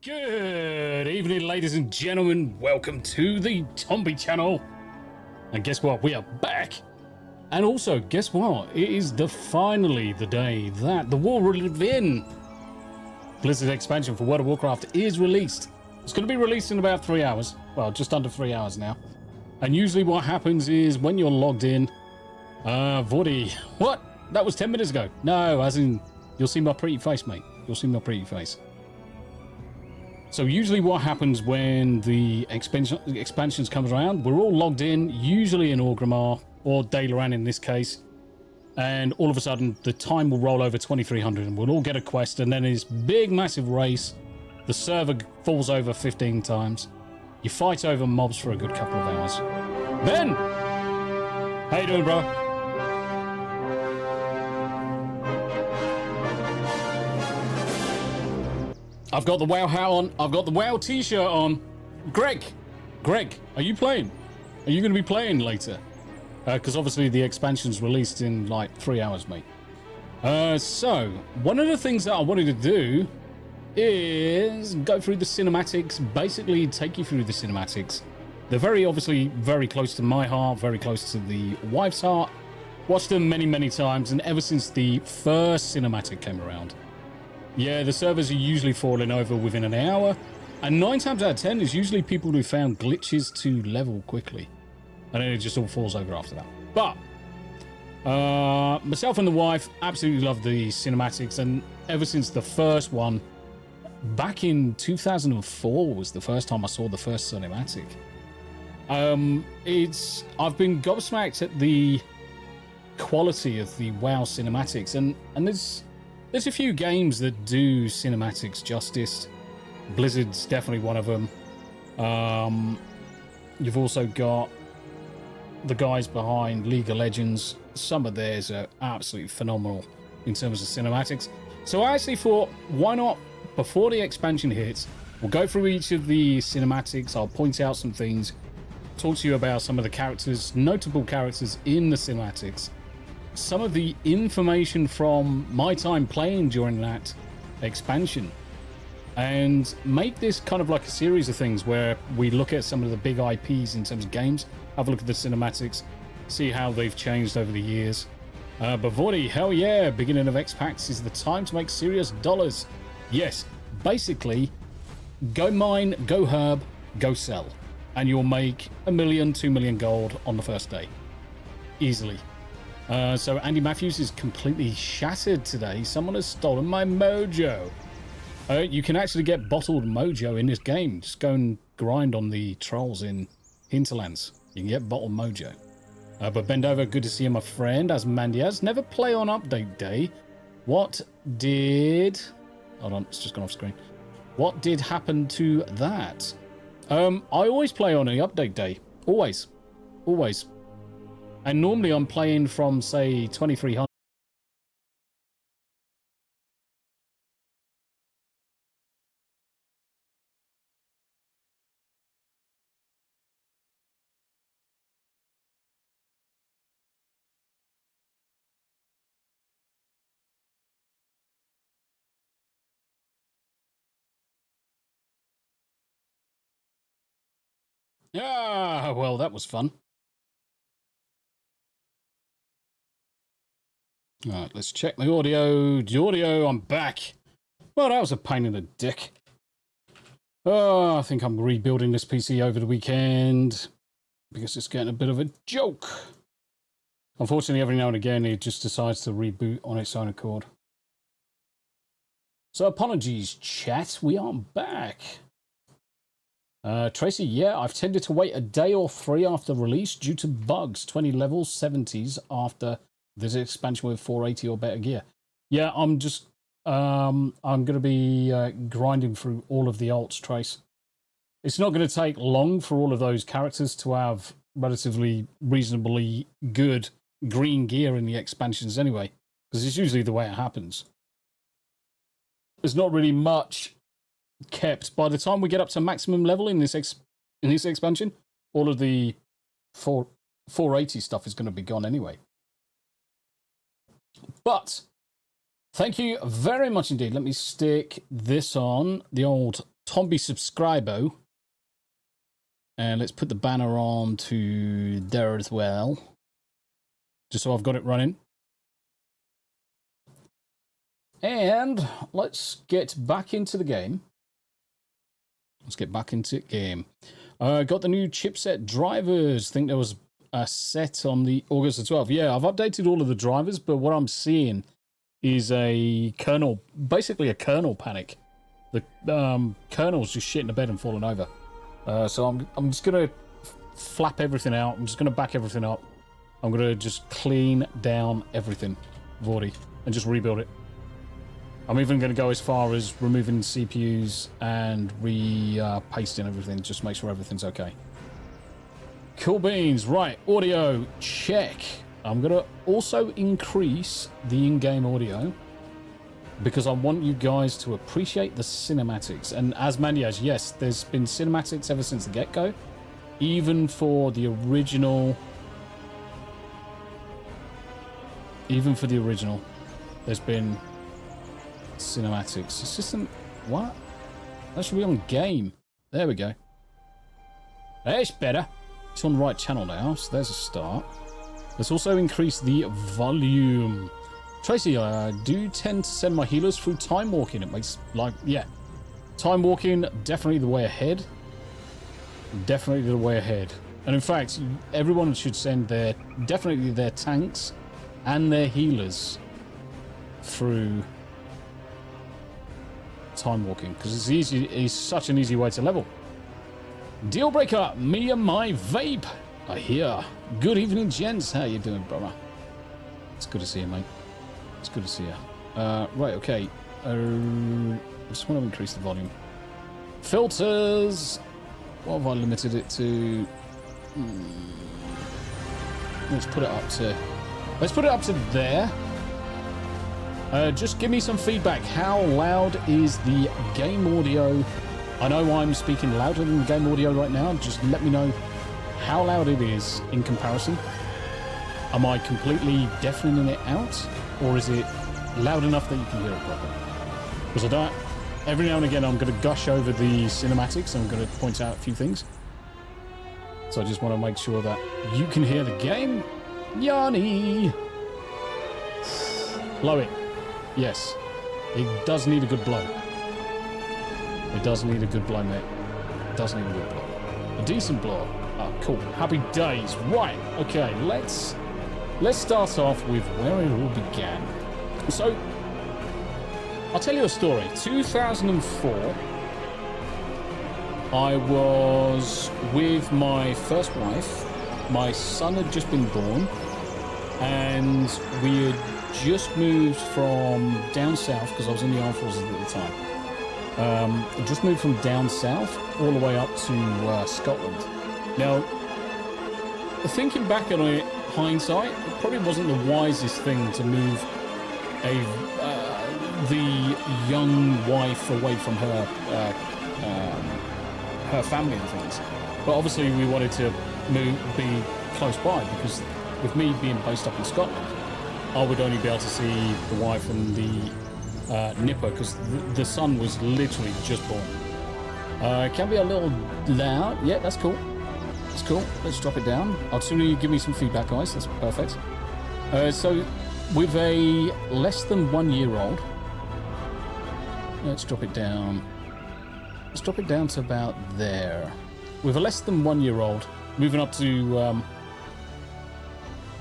Good evening, ladies and gentlemen. Welcome to the Tomby channel. And guess what? We are back. And also, guess what? It is finally the day that the World Within Blizzard expansion for World of Warcraft is released. It's going to be released in about 3 hours. Well, just under 3 hours now. And usually what happens is when you're logged in, Vordy, what? That was 10 minutes ago. No, as in, you'll see my pretty face, mate. You'll see my pretty face. So usually what happens when the expansions comes around, we're all logged in, usually in Orgrimmar, or Dalaran in this case, and all of a sudden the time will roll over 2300 and we'll all get a quest, and then this big massive race, the server falls over 15 times, you fight over mobs for a good couple of hours. Ben! How you doing, bro? I've got the WoW hat on. I've got the WoW t-shirt on. Greg, are you playing? Are you going to be playing later? Because obviously the expansion's released in like 3 hours, mate. So, one of the things that I wanted to do is go through the cinematics, basically take you through the cinematics. They're obviously very close to my heart, very close to the wife's heart. Watched them many, many times, and ever since the first cinematic came around. Yeah, the servers are usually falling over within an hour, and 9 times out of 10 is usually people who found glitches to level quickly, and then it just all falls over after that. But myself and the wife absolutely love the cinematics, and ever since the first one, back in 2004 was the first time I saw the first cinematic. I've been gobsmacked at the quality of the WoW cinematics, and there's a few games that do cinematics justice. Blizzard's definitely one of them. You've also got the guys behind League of Legends. Some of theirs are absolutely phenomenal in terms of cinematics. So I actually thought, why not, before the expansion hits, we'll go through each of the cinematics. I'll point out some things, talk to you about some of the characters, notable characters in the cinematics, some of the information from my time playing during that expansion, and make this kind of like a series of things where we look at some of the big IPs in terms of games, have a look at the cinematics, see how they've changed over the years. But Vordy, hell yeah, beginning of Xpac is the time to make serious dollars. Yes, basically, go mine, go herb, go sell, and you'll make 1 million, 2 million gold on the first day. Easily. So Andy Matthews is completely shattered today. Someone has stolen my mojo. You can actually get bottled mojo in this game. Just go and grind on the trolls in Hinterlands. You can get bottled mojo. But bend over, good to see you, my friend. As Mandiaz, never play on update day. What did... Hold on, it's just gone off screen. What did happen to that? I always play on the update day. Always. Always. And normally I'm playing from, say, 2300. Ah, well, that was fun. All right, let's check the audio. The audio, I'm back. Well, that was a pain in the dick. Oh, I think I'm rebuilding this PC over the weekend because it's getting a bit of a joke. Unfortunately, every now and again, it just decides to reboot on its own accord. So apologies, chat. We are back. Tracy, yeah, I've tended to wait a day or 3 after release due to bugs. 20 levels, 70s after this expansion with 480 or better gear. Yeah, I'm just, I'm going to be grinding through all of the alts, Trace. It's not going to take long for all of those characters to have relatively reasonably good green gear in the expansions anyway, because it's usually the way it happens. There's not really much kept. By the time we get up to maximum level in this expansion, all of the 480 stuff is going to be gone anyway. But thank you very much indeed. Let me stick this on the old Tomby subscribo. And let's put the banner on to there as well. Just so I've got it running. And let's get back into the game. Let's get back into the game. Got the new chipset drivers. I think there was a set on the August the 12th. Yeah, I've updated all of the drivers, but what I'm seeing is a kernel, basically a kernel panic. The kernel's just shitting the bed and falling over. So I'm just going to flap everything out. I'm just going to back everything up. I'm going to just clean down everything, Vordy, and just rebuild it. I'm even going to go as far as removing CPUs and pasting everything, just make sure everything's okay. Cool beans. Right, audio, check. I'm going to also increase the in-game audio because I want you guys to appreciate the cinematics. And as Manias, yes, there's been cinematics ever since the get-go. Even for the original... there's been cinematics. Assistant... What? That should be on game. There we go. That's better. It's on the right channel now, so there's a start. Let's also increase the volume. Tracy, I do tend to send my healers through time walking. It makes, like, yeah. Time walking, definitely the way ahead. Definitely the way ahead. And in fact, everyone should send definitely their tanks and their healers through time walking. Because it's easy, it's such an easy way to level. Deal breaker, me and my vape are here. Good evening, gents. How you doing, brother? It's good to see you, mate. It's good to see you. Right, okay. I just want to increase the volume. Filters. What have I limited it to? Let's put it up to... Let's put it up to there. Just give me some feedback. How loud is the game audio? I know I'm speaking louder than the game audio right now. Just let me know how loud it is in comparison. Am I completely deafening it out? Or is it loud enough that you can hear it properly? Because I don't... Every now and again, I'm going to gush over the cinematics. And I'm going to point out a few things. So I just want to make sure that you can hear the game. Yanni! Blow it. Yes. It does need a good blow. It does need a good blow, mate. It does need a good blow. A decent blow. Oh, cool. Happy days. Right. Okay, let's start off with where it all began. So, I'll tell you a story. 2004, I was with my first wife. My son had just been born, and we had just moved from down south, because I was in the armed forces at the time. Just moved from down south all the way up to Scotland. Now, thinking back on it, hindsight, it probably wasn't the wisest thing to move the young wife away from her family and things. But obviously, we wanted to be close by because with me being based up in Scotland, I would only be able to see the wife and the nipper because the son was literally just born. It can be a little loud. Yeah, that's cool. That's cool. Let's drop it down. I'll sooner you give me some feedback, guys. That's perfect. So, with a less than 1 year old, let's drop it down. Let's drop it down to about there. With a less than 1 year old, moving up to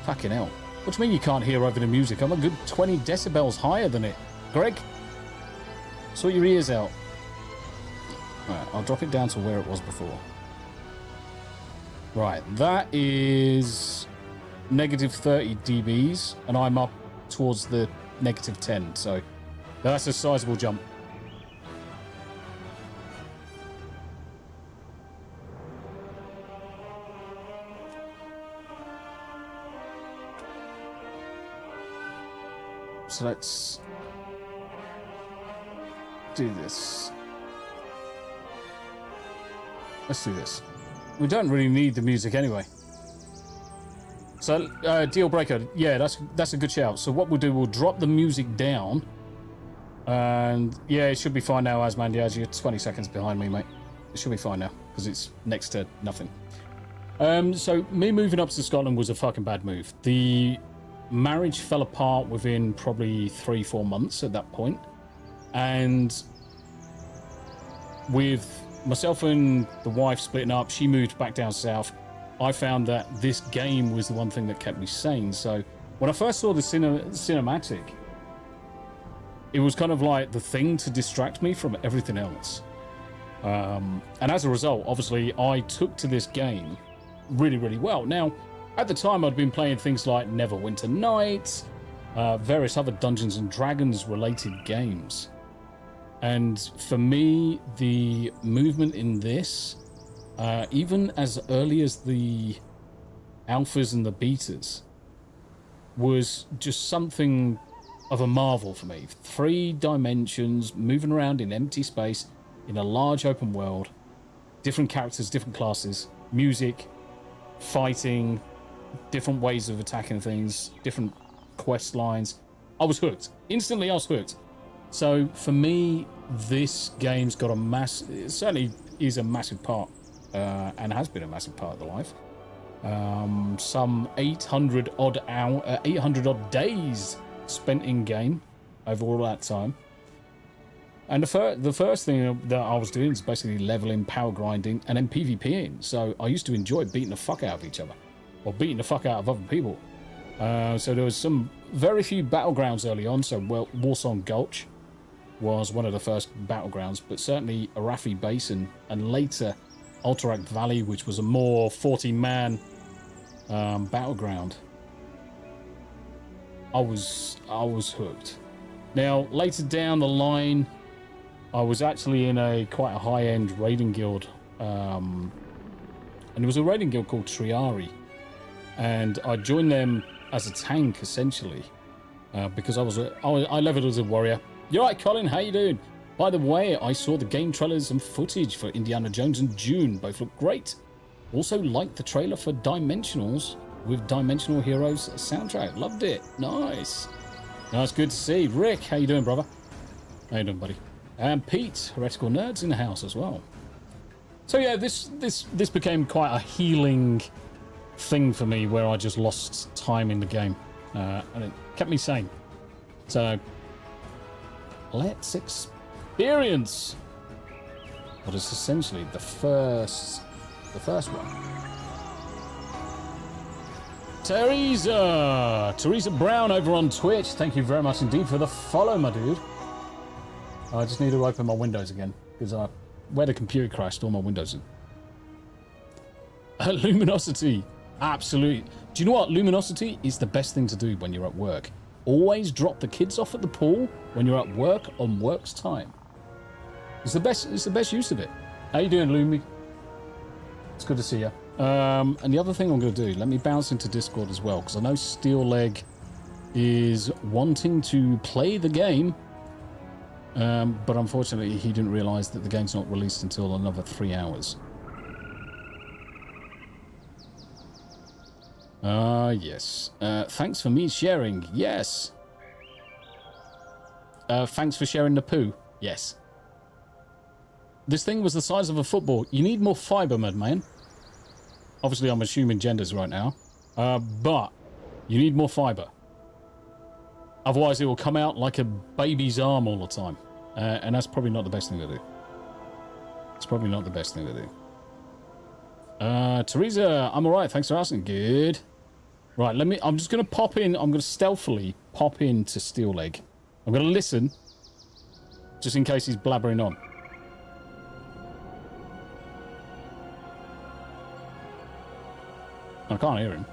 fucking hell. What do you mean you can't hear over the music? I'm a good 20 decibels higher than it. Greg, sort your ears out. Alright, I'll drop it down to where it was before. Right, that is negative 30 dBs, and I'm up towards the negative 10, so that's a sizable jump. So let's do this. Let's do this. We don't really need the music anyway. So, deal breaker. Yeah, that's a good shout. So what we'll do, we'll drop the music down And yeah, it should be fine now, Asmandiaz. You're 20 seconds behind me, mate. It should be fine now because it's next to nothing. So me moving up to Scotland was a fucking bad move. The marriage fell apart within probably 3-4 months at that point. And with myself and the wife splitting up, she moved back down south. I found that this game was the one thing that kept me sane. So when I first saw the cinematic, it was kind of like the thing to distract me from everything else. And as a result, obviously, I took to this game really, really well. Now, at the time, I'd been playing things like Neverwinter Nights, various other Dungeons and Dragons related games. And for me, the movement in this, even as early as the alphas and the betas, was just something of a marvel for me. 3 dimensions, moving around in empty space, in a large open world, different characters, different classes, music, fighting, different ways of attacking things, different quest lines. I was hooked. Instantly, I was hooked. So for me, this game's got it certainly is a massive part, and has been a massive part of the life. Some 800 odd days spent in game over all that time. And the first thing that I was doing is basically leveling, power grinding, and then PvPing. So I used to enjoy beating the fuck out of each other, or beating the fuck out of other people. So there was some very few battlegrounds early on. So Warsong Gulch was one of the first battlegrounds, but certainly Arathi Basin, and later Alterac Valley, which was a more 40-man battleground. I was hooked. Now, later down the line, I was actually in quite a high-end raiding guild, and there was a raiding guild called Triari, and I joined them as a tank essentially, because I leveled as a warrior. You're right, Colin. How you doing? By the way, I saw the game trailers and footage for Indiana Jones and Dune. Both look great. Also, liked the trailer for Dimensionals with Dimensional Heroes soundtrack. Loved it. Nice. Nice, good to see. Rick, how you doing, brother? How you doing, buddy? And Pete, Heretical Nerds in the house as well. So yeah, this became quite a healing thing for me, where I just lost time in the game, and it kept me sane. So let's experience what is essentially the first one. Teresa Brown over on Twitch, thank you very much indeed for the follow, my dude. I just need to open my windows again, because where the computer crashed, all my windows in. Luminosity, absolutely. Do you know what? Luminosity is the best thing to do when you're at work. Always drop the kids off at the pool when you're at work on work's time. It's the best use of it. How you doing, Lumi? It's good to see you. And the other thing I'm going to do, let me bounce into Discord as well, because I know Steelleg is wanting to play the game, but unfortunately he didn't realise that the game's not released until another 3 hours. Yes. Thanks for me sharing. Yes. Thanks for sharing the poo. Yes. This thing was the size of a football. You need more fibre, man. Obviously, I'm assuming genders right now. But you need more fibre. Otherwise, it will come out like a baby's arm all the time. And that's probably not the best thing to do. It's probably not the best thing to do. Teresa, I'm alright. Thanks for asking. Good. Right, I'm just going to pop in. I'm going to stealthily pop into Steelleg. I'm going to listen, just in case he's blabbering on. I can't hear him.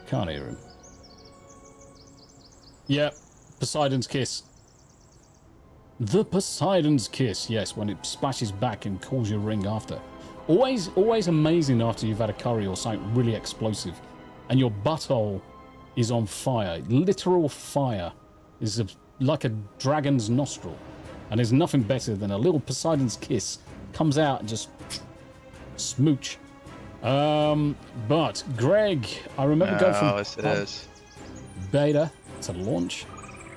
Can't hear him. Yep, Poseidon's Kiss. The Poseidon's Kiss, yes, when it splashes back and calls you a ring after. Always amazing after you've had a curry or something really explosive, and your butthole is on fire. Literal fire is like a dragon's nostril, and there's nothing better than a little Poseidon's Kiss comes out and just smooch. But Greg, I remember going from beta to launch.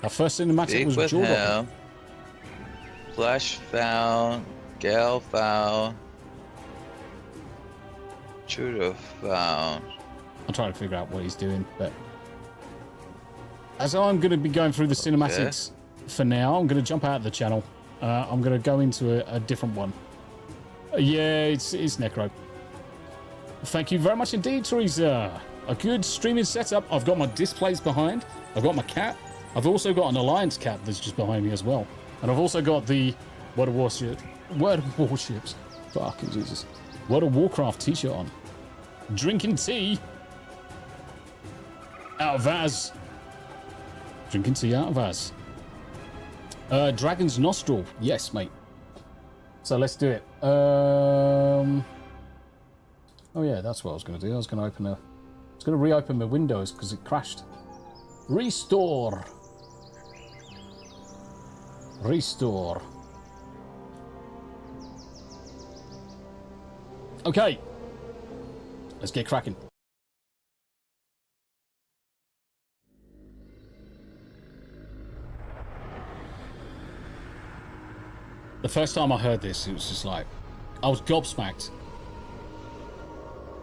Our first cinematic was with jaw dropping. him. Flesh found. Gale found. Trudeau found. I'm trying to figure out what he's doing, but as I'm going to be going through the cinematics for now, I'm going to jump out of the channel. I'm going to go into a different one. Yeah, it's Necro. Thank you very much indeed, Teresa. A good streaming setup. I've got my displays behind. I've got my cat. I've also got an Alliance cat that's just behind me as well. And I've also got the World of Warships. Fucking Jesus. World of Warcraft t-shirt on. Drinking tea. Out of Vaz. Drinking tea out of Vaz. Dragon's Nostril. Yes, mate. So let's do it. Oh yeah, that's what I was going to do. I was going to reopen my Windows because it crashed. Restore. Restore. Okay. Let's get cracking. The first time I heard this, it was just like, I was gobsmacked.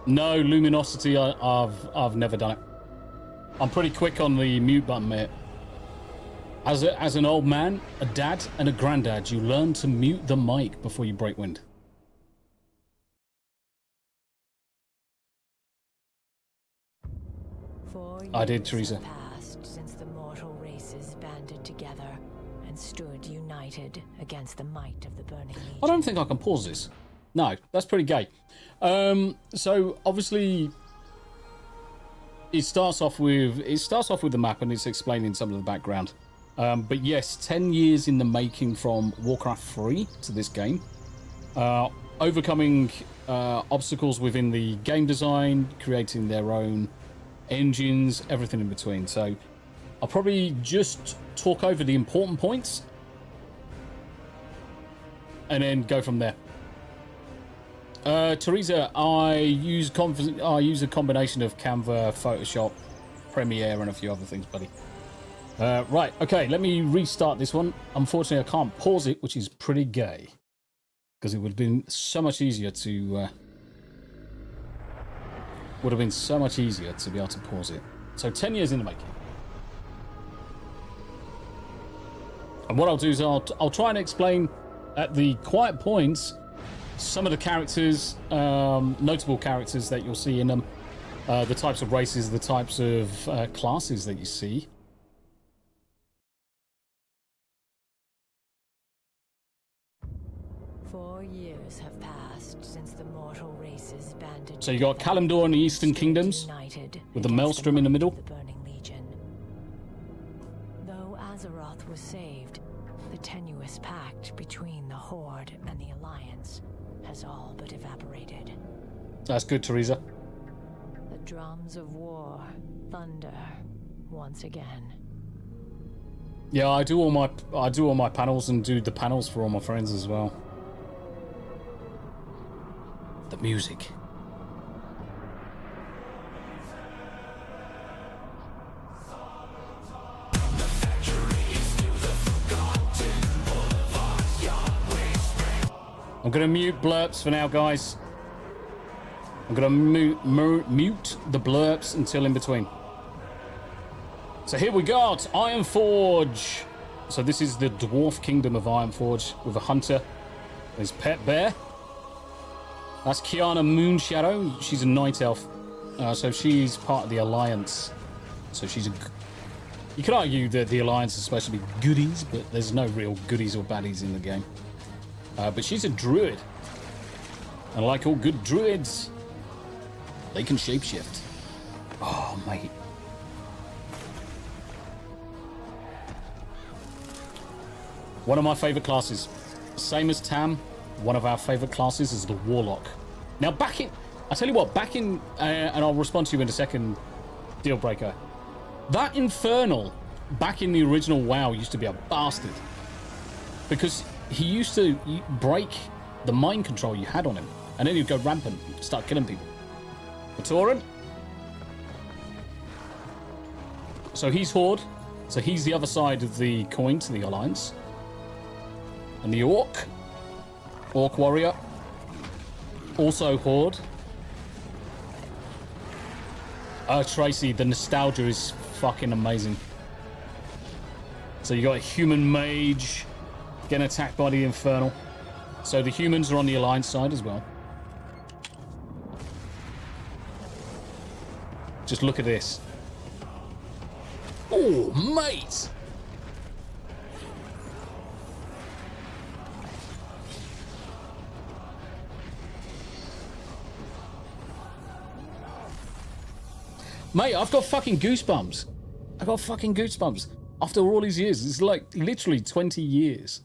No luminosity, I've never done it. I'm pretty quick on the mute button, mate. As an old man, a dad, and a granddad, you learn to mute the mic before you break wind. I did, Teresa. Passed since the mortal races banded together and stood united against the might of the Burning Legion. I don't think I can pause this. No, that's pretty gay. So obviously, it starts off with the map and it's explaining some of the background. But yes, 10 years in the making from Warcraft 3 to this game, overcoming obstacles within the game design, creating their own engines, everything in between. So I'll probably just talk over the important points and then go from there. Teresa, I use a combination of Canva, Photoshop, Premiere, and a few other things, buddy. Right, okay, let me restart this one. Unfortunately, I can't pause it, which is pretty gay, because it would have been so much easier to be able to pause it. So 10 years in the making. And what I'll do is I'll try and explain at the quiet points some of the characters, notable characters that you'll see in them, the types of races, the types of classes that you see. Years have passed since the mortal races banded. So you got Kalimdor and the Eastern Kingdoms, with the Maelstrom in the middle. The Burning Legion. Though Azeroth was saved, the tenuous pact between the Horde and the Alliance has all but evaporated. That's good, Teresa. The drums of war thunder once again. Yeah, I do all my panels and do the panels for all my friends as well. The music. I'm going to mute blurps for now, guys. I'm going to mute the blurps until in between. So here we got Ironforge. So this is the Dwarf Kingdom of Ironforge with a hunter, his pet bear. That's Kiana Moonshadow. She's a night elf, so she's part of the Alliance. So she's you could argue that the Alliance is supposed to be goodies, but there's no real goodies or baddies in the game. But she's a druid, and like all good druids, they can shapeshift. Oh, mate. One of my favorite classes, same as Tam. One of our favorite classes is the Warlock. Now, I tell you what, and I'll respond to you in a second, Dealbreaker. That Infernal, back in the original WoW, used to be a bastard. Because he used to break the mind control you had on him. And then he'd go rampant, start killing people. Matoran. So he's Horde. So he's the other side of the coin to the Alliance. And the Orc Warrior, also Horde. Tracy, the nostalgia is fucking amazing. So you got a human mage getting attacked by the Infernal. So the humans are on the Alliance side as well. Just look at this. Oh, mate! Mate, I've got fucking goosebumps. I got fucking goosebumps. After all these years, it's like literally 20 years.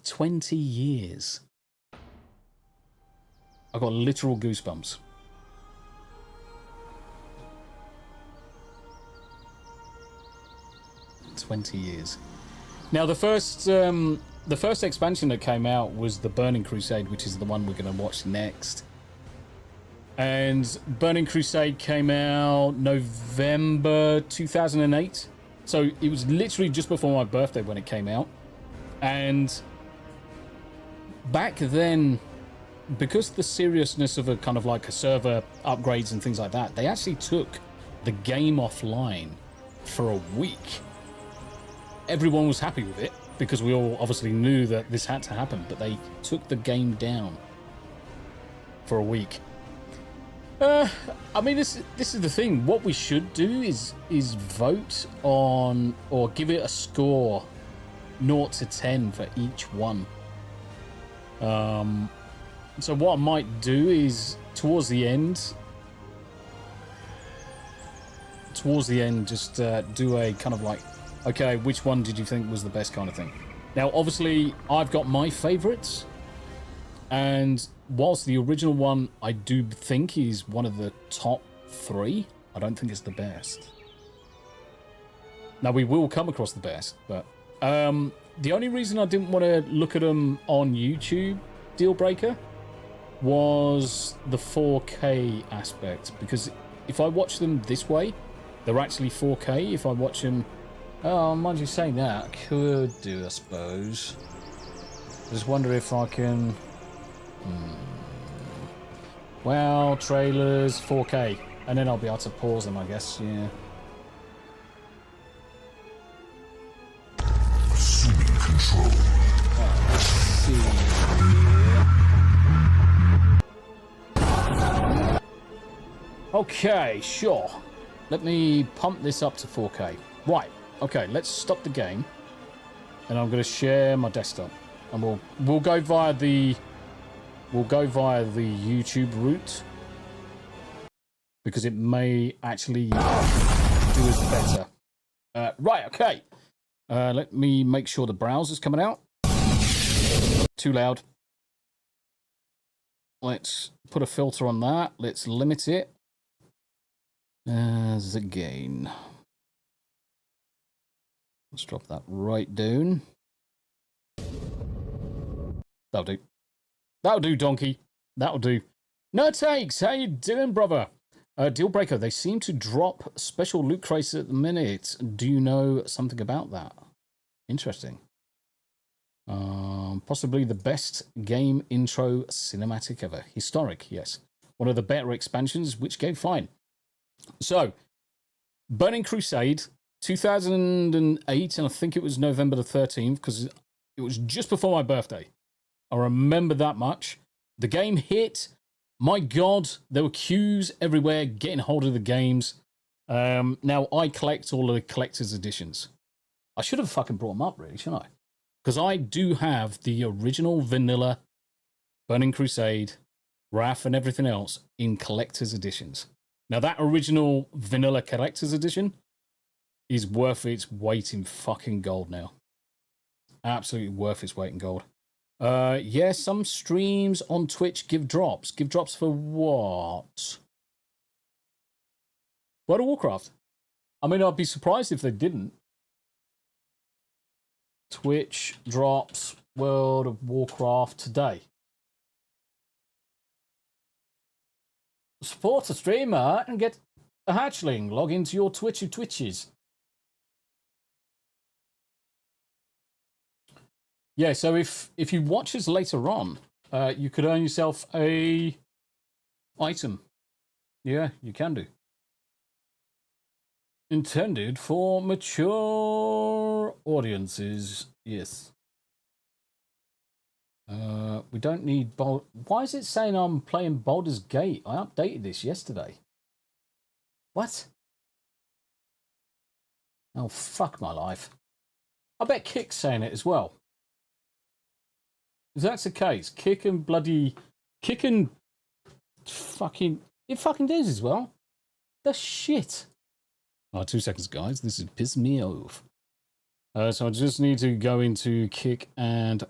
20 years. I got literal goosebumps. $20. Now the first expansion that came out was the Burning Crusade, which is the one we're going to watch next. And Burning Crusade came out November 2008. So it was literally just before my birthday when it came out. And back then, because the seriousness of a kind of like a server upgrades and things like that, they actually took the game offline for a week. Everyone was happy with it because we all obviously knew that this had to happen, but they took the game down for a week. I mean, this is the thing. What we should do is vote on or give it a score 0 to 10 for each one. So what I might do is towards the end, just do a kind of like, okay, which one did you think was the best kind of thing? Now, obviously, I've got my favorites, and whilst the original one I do think is one of the top 3, I don't think it's the best. Now, we will come across the best, but the only reason I didn't want to look at them on YouTube, deal breaker, was the 4K aspect, because if I watch them this way, they're actually 4K. If I watch them, oh, mind you saying that, I could do, I suppose. Just wonder if I can. Well, trailers 4K, and then I'll be able to pause them, I guess. Yeah. Assuming control. Let's see. Okay, sure. Let me pump this up to 4K. Right. Okay, let's stop the game, and I'm going to share my desktop, and we'll go via the YouTube route because it may actually do us better. Right. Okay. Let me make sure the browser's coming out. Too loud. Let's put a filter on that. Let's limit it as a gain. Let's drop that right down. That'll do. That'll do, donkey. That'll do. No takes. How you doing, brother? Dealbreaker, they seem to drop special loot crates at the minute. Do you know something about that? Interesting. Possibly the best game intro cinematic ever. Historic, yes. One of the better expansions, which game fine. So, Burning Crusade, 2008, and I think it was November the 13th, because it was just before my birthday. I remember that much. The game hit. My God, there were queues everywhere getting hold of the games. Now, I collect all of the collector's editions. I should have fucking brought them up, really, shouldn't I? Because I do have the original vanilla Burning Crusade, Wrath, and everything else in collector's editions. Now, that original vanilla collector's edition is worth its weight in fucking gold now. Absolutely worth its weight in gold. Yeah, some streams on Twitch give drops. Give drops for what? World of Warcraft. I mean, I'd be surprised if they didn't. Twitch drops World of Warcraft today. Support a streamer and get a hatchling. Log into your Twitchy Twitches. Yeah, so if you watch us later on, you could earn yourself a item. Yeah, you can do. Intended for mature audiences. Yes. We don't need Why is it saying I'm playing Baldur's Gate? I updated this yesterday. What? Oh, fuck my life. I bet Kick's saying it as well. If that's the case, Kick and fucking... It fucking does as well. The shit. Oh, 2 seconds, guys. This is pissing me off. So I just need to go into Kick and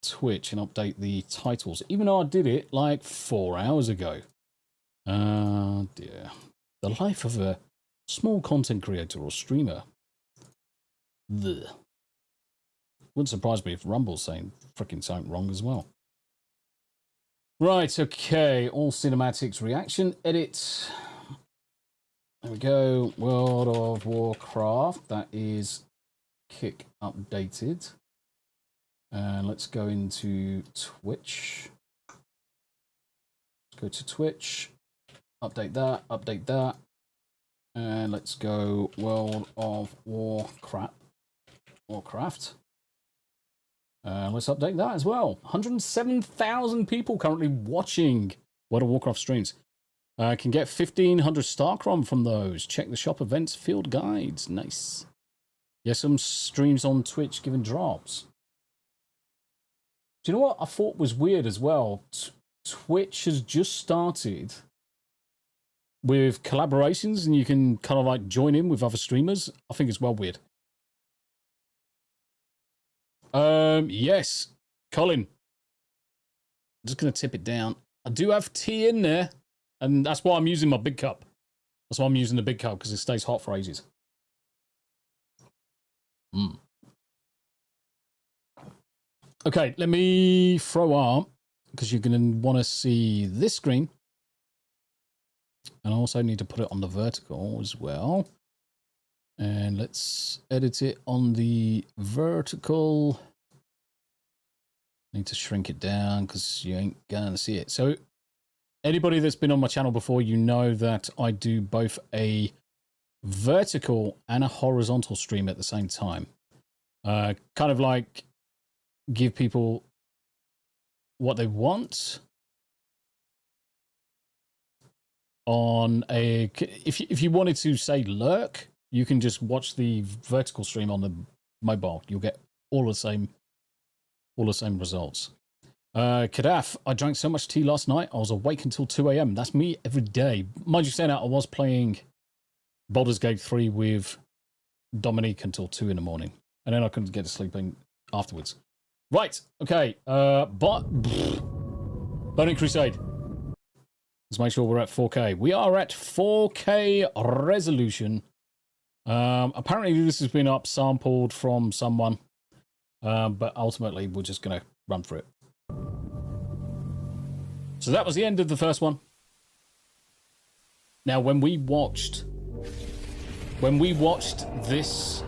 Twitch and update the titles, even though I did it like 4 hours ago. Dear. The life of a small content creator or streamer. Blech. Wouldn't surprise me if Rumble's saying freaking something wrong as well. Right, okay. All cinematics, reaction, edit. There we go. World of Warcraft. That is Kick updated. And let's go into Twitch. Let's go to Twitch. Update that. And let's go World of Warcraft. Let's update that as well. 107,000 people currently watching World of Warcraft streams. Can get 1,500 Starcrom from those. Check the shop events field guides. Nice. Yes, some streams on Twitch giving drops. Do you know what I thought was weird as well? Twitch has just started with collaborations and you can kind of like join in with other streamers. I think it's well weird. Yes, Colin. I'm just going to tip it down. I do have tea in there, and that's why I'm using my big cup. That's why I'm using the big cup, because it stays hot for ages. Okay, let me throw up, because you're going to want to see this screen. And I also need to put it on the vertical as well. And let's edit it on the vertical. Need to shrink it down because you ain't gonna see it. So anybody that's been on my channel before, you know that I do both a vertical and a horizontal stream at the same time. Kind of like give people what they want on a... If you wanted to, say, lurk, you can just watch the vertical stream on the mobile. You'll get all the same results. Kadaf, I drank so much tea last night, I was awake until 2 a.m. That's me every day. Mind you saying that, I was playing Baldur's Gate 3 with Dominique until 2 in the morning. And then I couldn't get to sleep afterwards. Right, okay. Burning Crusade. Let's make sure we're at 4K. We are at 4K resolution. Apparently this has been up-sampled from someone. But ultimately, we're just going to run through it. So that was the end of the first one. Now, when we watched this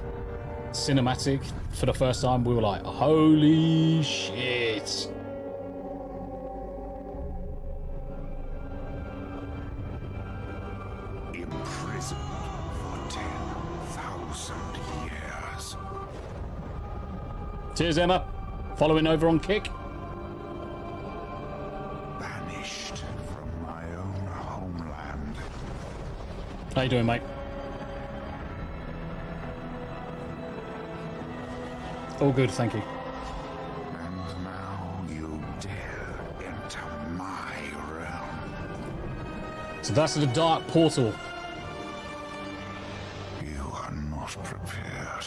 cinematic for the first time, we were like, holy shit. Imprisoned for 10,000 years. Cheers, Emma. Following over on Kick. Banished from my own homeland. How you doing, mate? All good, thank you. And now you dare enter my realm. So that's the dark portal. You are not prepared.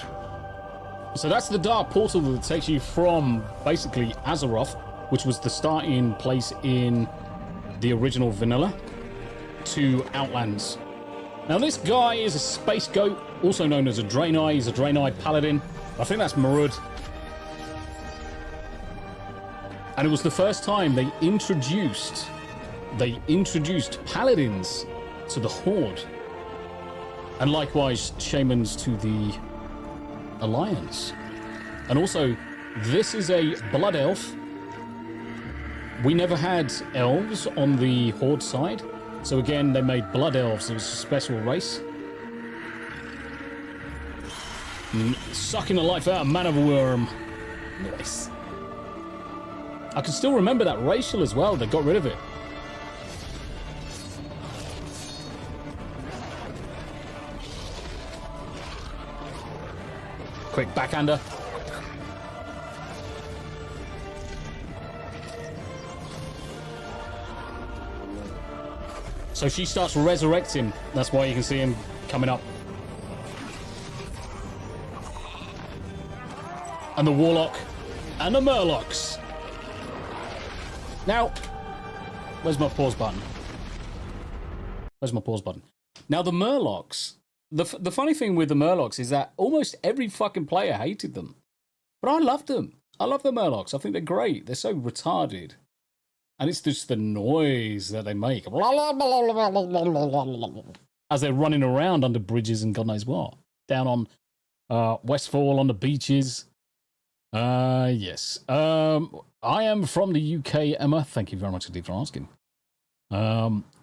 So that's the dark portal that takes you from basically Azeroth, which was the starting place in the original vanilla, to Outlands. Now this guy is a space goat, also known as a Draenei. He's a Draenei paladin. I think that's Marud. And it was the first time they introduced paladins to the Horde. And likewise, shamans to the Alliance. And also, This is a blood elf. We never had elves on the Horde side. So again, they made blood elves. It was a special race. Sucking the life out of Man of Worm. Nice. I can still remember that racial as well. They got rid of it. Quick backhander. So she starts resurrecting. That's why you can see him coming up. And the Warlock. And the Murlocs. Now, where's my pause button? Where's my pause button? Now, the Murlocs. The funny thing with the Murlocs is that almost every fucking player hated them. But I loved them. I love the Murlocs. I think they're great. They're so retarded. And it's just the noise that they make. As they're running around under bridges and God knows what. Down on Westfall on the beaches. Yes. I am from the UK, Emma. Thank you very much indeed for asking.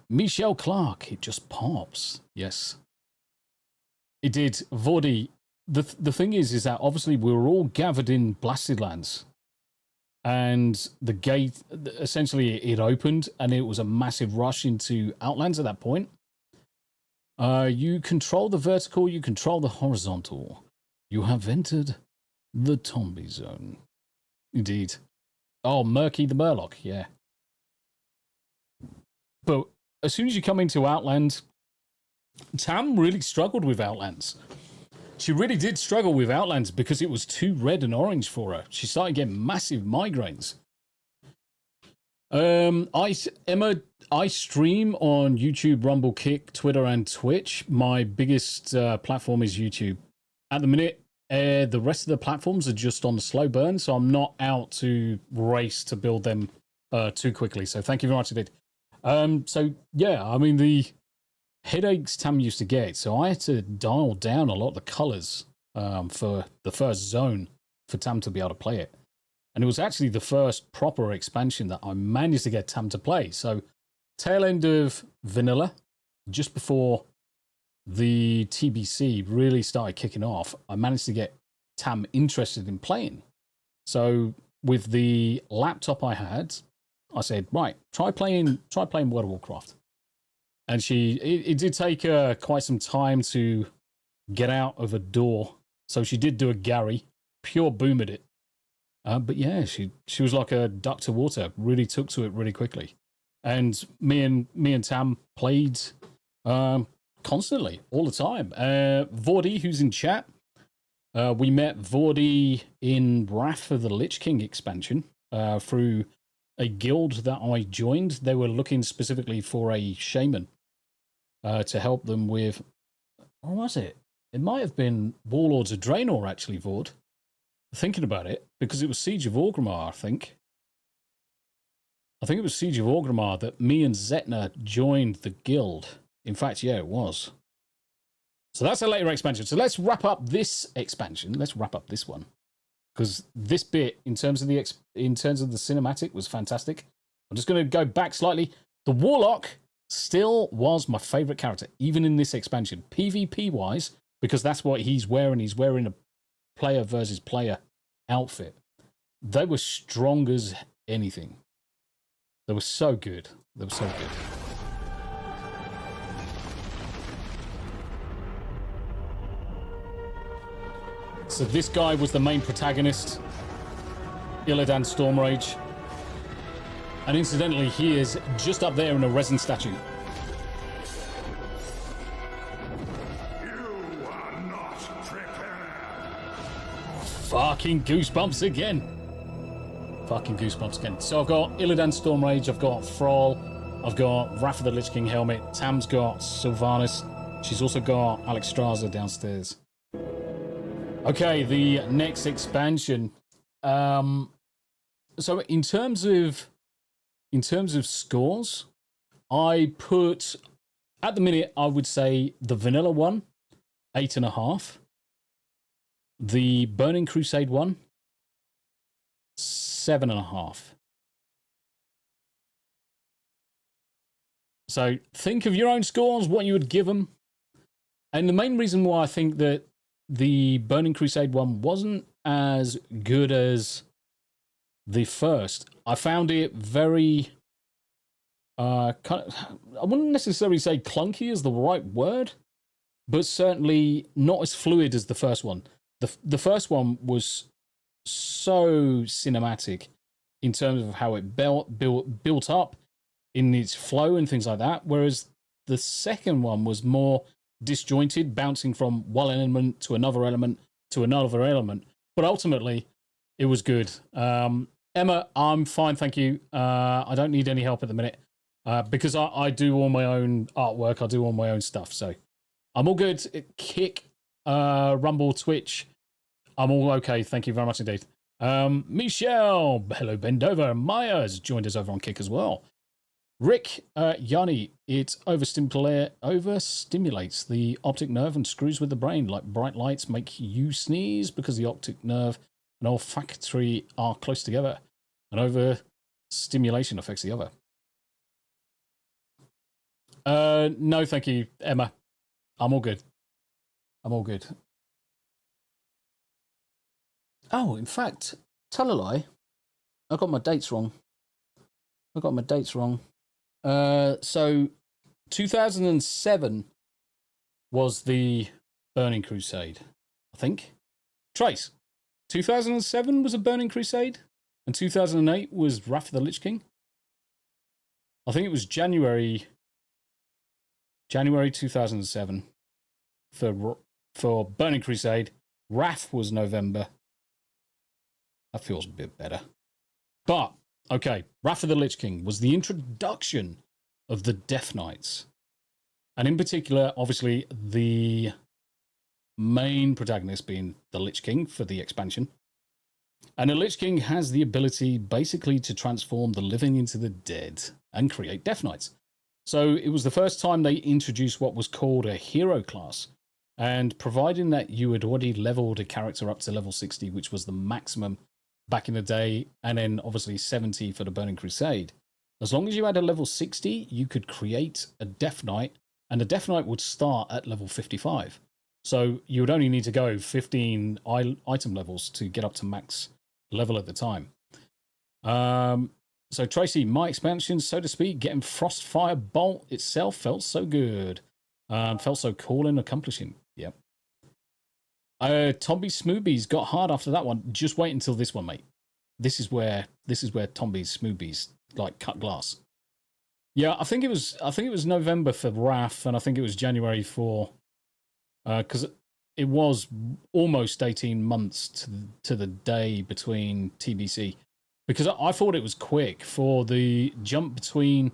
Michelle Clark. It just pops. Yes. It did. Vordi. The thing is that obviously we were all gathered in Blasted Lands. And the gate, essentially, it opened, and it was a massive rush into Outlands at that point. You control the vertical, you control the horizontal. You have entered the Tombi Zone. Indeed. Oh, Murky the Murloc, yeah. But as soon as you come into Outland, Tam really struggled with Outlands. She really did struggle with Outlands because it was too red and orange for her. She started getting massive migraines. Emma, I stream on YouTube, Rumble, Kick, Twitter, and Twitch. My biggest platform is YouTube. At the minute, the rest of the platforms are just on the slow burn, so I'm not out to race to build them too quickly. So thank you very much indeed. So yeah, I mean the headaches Tam used to get, so I had to dial down a lot of the colors for the first zone for Tam to be able to play it. And it was actually the first proper expansion that I managed to get Tam to play. So tail end of vanilla, just before the TBC really started kicking off, I managed to get Tam interested in playing. So with the laptop I had, I said, right, try playing World of Warcraft. And it did take her quite some time to get out of a door. So she did do a Gary, pure boom at it. But yeah, she was like a duck to water, really took to it really quickly. And me and Tam played constantly, all the time. Vordi, who's in chat, we met Vordi in Wrath of the Lich King expansion through a guild that I joined. They were looking specifically for a shaman. To help them with, what was it? It might have been Warlords of Draenor, actually, Vord. Thinking about it, because it was Siege of Orgrimmar, I think. I think it was Siege of Orgrimmar that me and Zetna joined the guild. In fact, yeah, it was. So that's a later expansion. So let's wrap up this expansion. Let's wrap up this one. Because this bit, in terms of the cinematic, was fantastic. I'm just going to go back slightly. The Warlock still was my favorite character, even in this expansion. PvP wise, because that's what he's wearing. He's wearing a player versus player outfit. They were strong as anything. They were so good. They were so good. So this guy was the main protagonist, Illidan Stormrage. And incidentally, he is just up there in a resin statue. You are not prepared. Fucking goosebumps again. Fucking goosebumps again. So I've got Illidan Stormrage, I've got Thrall, I've got Wrath of the Lich King helmet, Tam's got Sylvanas, she's also got Alexstrasza downstairs. Okay, the next expansion. So in terms of scores, I put, at the minute, I would say the vanilla one, 8.5. The Burning Crusade one, 7.5. So think of your own scores, what you would give them. And the main reason why I think that the Burning Crusade one wasn't as good as the first, I found it very, I wouldn't necessarily say clunky is the right word, but certainly not as fluid as the first one. The first one was so cinematic in terms of how it built up in its flow and things like that, whereas the second one was more disjointed, bouncing from one element to another element to another element. But ultimately, it was good. Emma, I'm fine, thank you. I don't need any help at the minute because I do all my own artwork. I do all my own stuff, so I'm all good. Kick, Rumble, Twitch, I'm all okay. Thank you very much indeed. Michelle, hello, Bendover. Myers joined us over on Kick as well. Rick, Yanni, it overstimulates the optic nerve and screws with the brain. Like bright lights make you sneeze because the optic nerve and olfactory are close together. And overstimulation affects the other. No, thank you, Emma. I'm all good. I'm all good. Oh, in fact, tell a lie. I got my dates wrong. So 2007 was the Burning Crusade, I think. Trace, 2007 was a Burning Crusade, and 2008 was Wrath of the Lich King. I think it was January 2007 for Burning Crusade. Wrath was November. That feels a bit better. But okay, Wrath of the Lich King was the introduction of the Death Knights. And in particular, obviously, the main protagonist being the Lich King for the expansion. And the Lich King has the ability basically to transform the living into the dead and create Death Knights. So it was the first time they introduced what was called a hero class. And providing that you had already leveled a character up to level 60, which was the maximum back in the day, and then obviously 70 for the Burning Crusade. As long as you had a level 60, you could create a Death Knight, and the Death Knight would start at level 55. So you would only need to go 15 item levels to get up to max level at the time. So Tracy, my expansion, so to speak, getting Frostfire Bolt itself felt so good. Felt so cool and accomplishing. Yep. Tomby Smoobies got hard after that one. Just wait until this one, mate. This is where Tomby Smoobies like cut glass. Yeah, I think it was November for Wrath, and I think it was January for because it was almost 18 months to the day between TBC. Because I thought it was quick for the jump between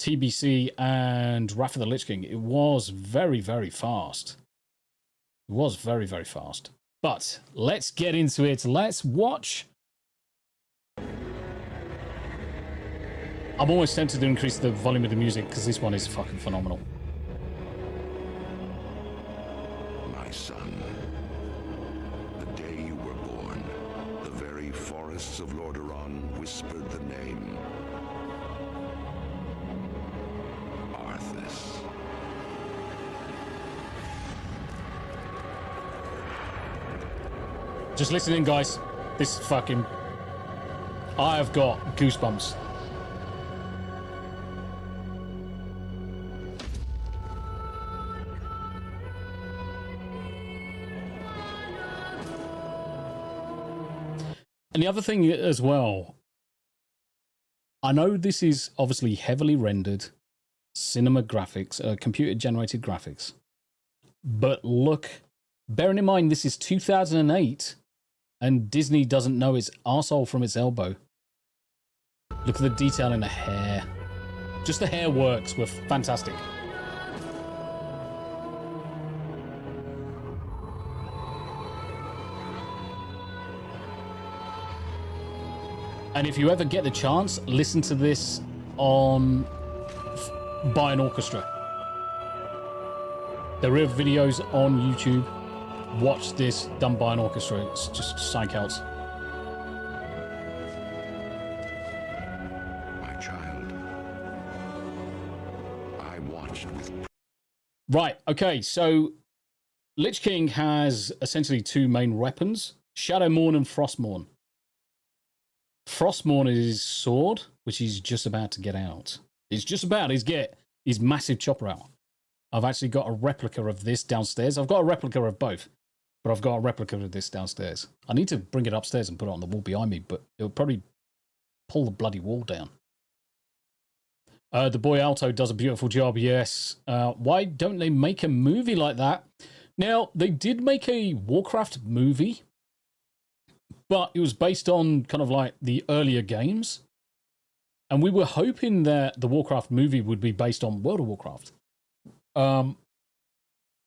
TBC and Wrath of the Lich King. It was very, very fast. It was very, very fast. But let's get into it. Let's watch. I'm almost tempted to increase the volume of the music because this one is fucking phenomenal. My son, the day you were born, the very forests of Lordaeron whispered the name Arthas. Just listen in, guys. This is fucking... I have got goosebumps. And the other thing as well, I know this is obviously heavily rendered cinema graphics, computer-generated graphics. But look, bearing in mind this is 2008, and Disney doesn't know its arsehole from its elbow. Look at the detail in the hair. Just the hair works were fantastic. And if you ever get the chance, listen to this by an orchestra. There are videos on YouTube. Watch this done by an orchestra. It's just psych out. watched with Right, okay, so Lich King has essentially two main weapons, Shadowmourne and Frostmourne. Frostmourne is his sword, which he's just about to get out. He's just about to get his massive chopper out. I've actually got a replica of this downstairs. I've got a replica of both, but I've got a replica of this downstairs. I need to bring it upstairs and put it on the wall behind me, but it'll probably pull the bloody wall down. The boy Alto does a beautiful job, yes. Why don't they make a movie like that? Now, they did make a Warcraft movie, but it was based on kind of like the earlier games. And we were hoping that the Warcraft movie would be based on World of Warcraft.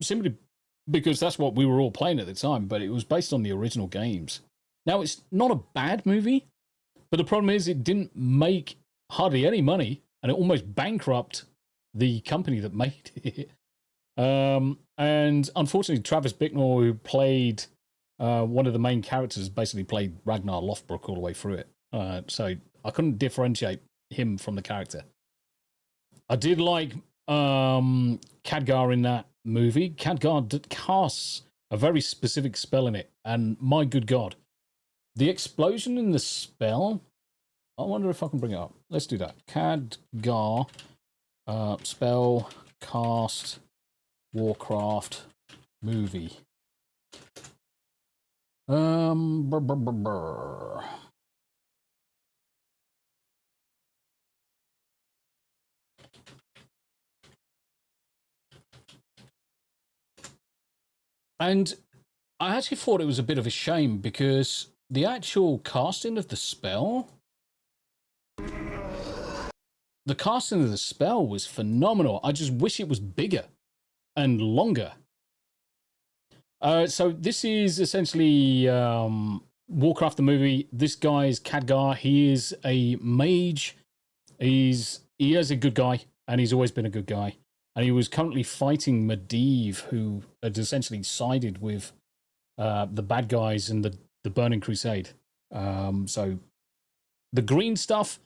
Simply because that's what we were all playing at the time, but it was based on the original games. Now, it's not a bad movie, but the problem is it didn't make hardly any money, and it almost bankrupted the company that made it. And unfortunately, Travis Bicknell, who played one of the main characters, basically played Ragnar Lothbrok all the way through it. So I couldn't differentiate him from the character. I did like Khadgar in that movie. Khadgar casts a very specific spell in it, and my good God, the explosion in the spell. I wonder if I can bring it up. Let's do that. Khadgar spell cast Warcraft movie. Brr, brr, brr, brr. And I actually thought it was a bit of a shame because the actual casting of the spell, was phenomenal. I just wish it was bigger and longer. So this is essentially Warcraft the movie. This guy is Khadgar. He is a mage. He is a good guy, and he's always been a good guy. And he was currently fighting Medivh, who had essentially sided with the bad guys in the Burning Crusade. So the green stuff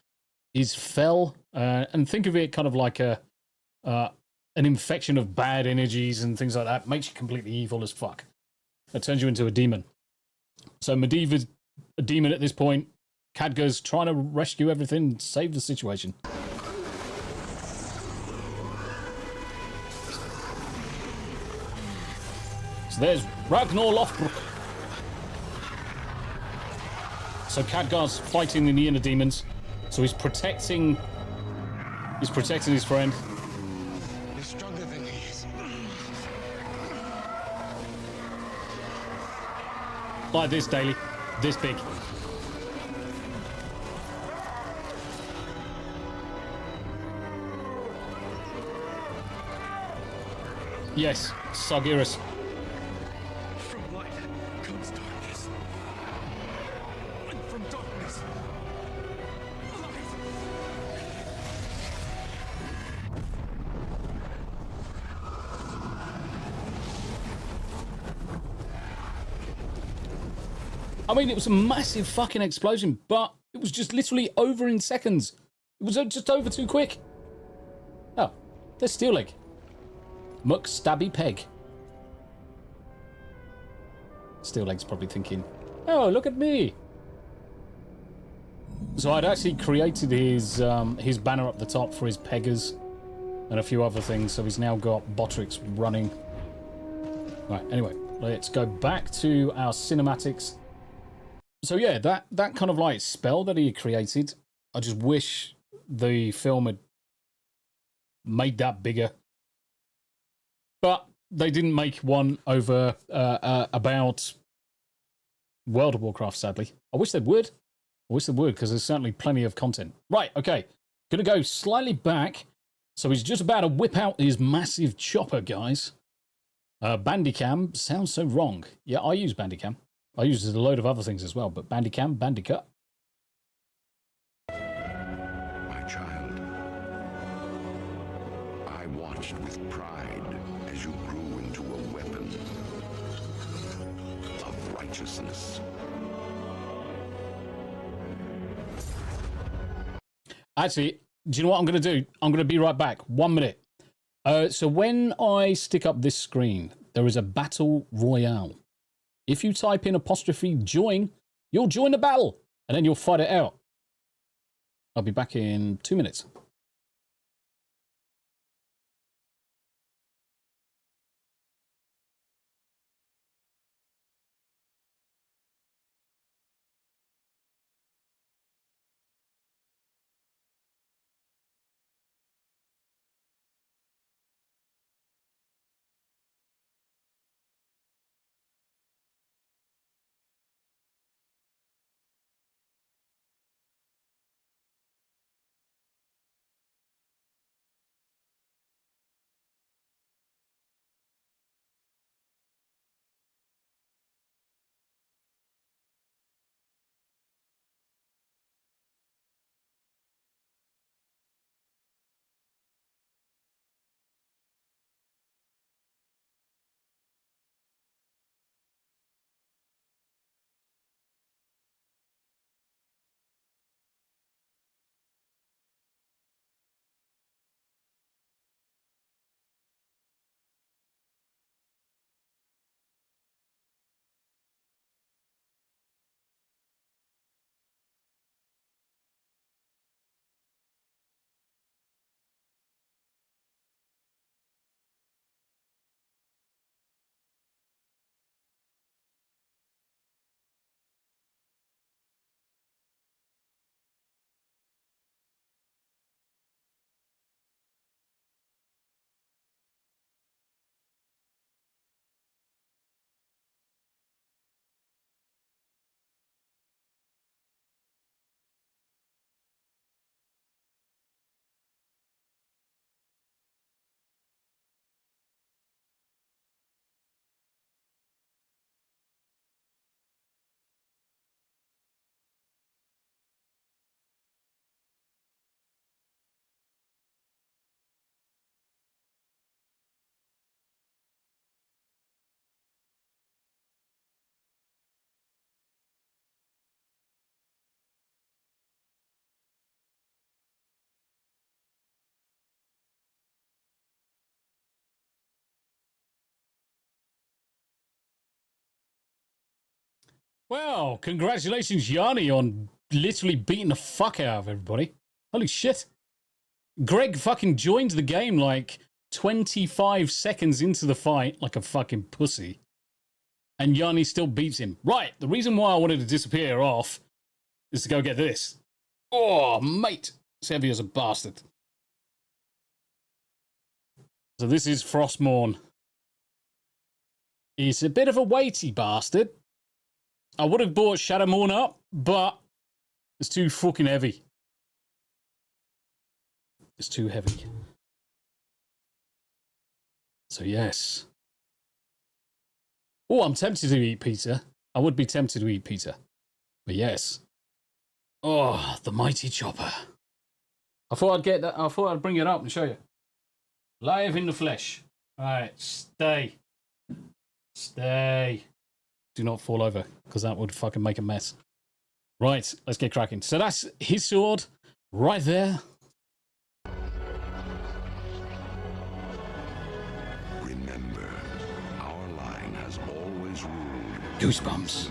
is Fel, and think of it kind of like an infection of bad energies and things like that. Makes you completely evil as fuck. It turns you into a demon. So Medivh is a demon at this point. Khadgar's trying to rescue everything and save the situation. So there's Ragnar Lothbrok. So Khadgar's fighting the inner demons. So he's protecting his friend. You're stronger than he is. Like this, Daily. This big. Yes, Sargeras. From light comes darkness. And from darkness, light. I mean, it was a massive fucking explosion, but it was just literally over in seconds. It was just over too quick. Oh, there's Steel Leg. Muck Stabby Peg. Steel Leg's probably thinking, oh, look at me. So I'd actually created his banner up the top for his peggers and a few other things. So he's now got Botrix running. Right, anyway, let's go back to our cinematics. So yeah, that kind of like spell that he created, I just wish the film had made that bigger. But they didn't make one over about World of Warcraft, sadly. I wish they would. Because there's certainly plenty of content. Right, okay. Gonna go slightly back. So he's just about to whip out his massive chopper, guys. Bandicam sounds so wrong. Yeah, I use Bandicam. I use a load of other things as well, but Bandicam, Bandicut. my child. I watched with pride as you grew into a weapon of righteousness. Actually, do you know what I'm going to do? I'm going to be right back. 1 minute. So when I stick up this screen, there is a battle royale. If you type in apostrophe join, you'll join the battle, and then you'll fight it out. I'll be back in 2 minutes. Well, congratulations, Yanni, on literally beating the fuck out of everybody. Holy shit. Greg fucking joined the game like 25 seconds into the fight like a fucking pussy. And Yanni still beats him. Right, the reason why I wanted to disappear off is to go get this. Oh, mate. It's heavy as a bastard. So this is Frostmourne. He's a bit of a weighty bastard. I would have bought Shadowmourne up, but it's too fucking heavy. It's too heavy. So yes. Oh, I'm tempted to eat pizza. I would be tempted to eat pizza. But yes. Oh, the mighty chopper. I thought I'd get that. I thought I'd bring it up and show you. Live in the flesh. All right, stay. Stay. Do not fall over, because that would fucking make a mess. Right, let's get cracking. So that's his sword right there. Remember, our line has always ruled Goosebumps.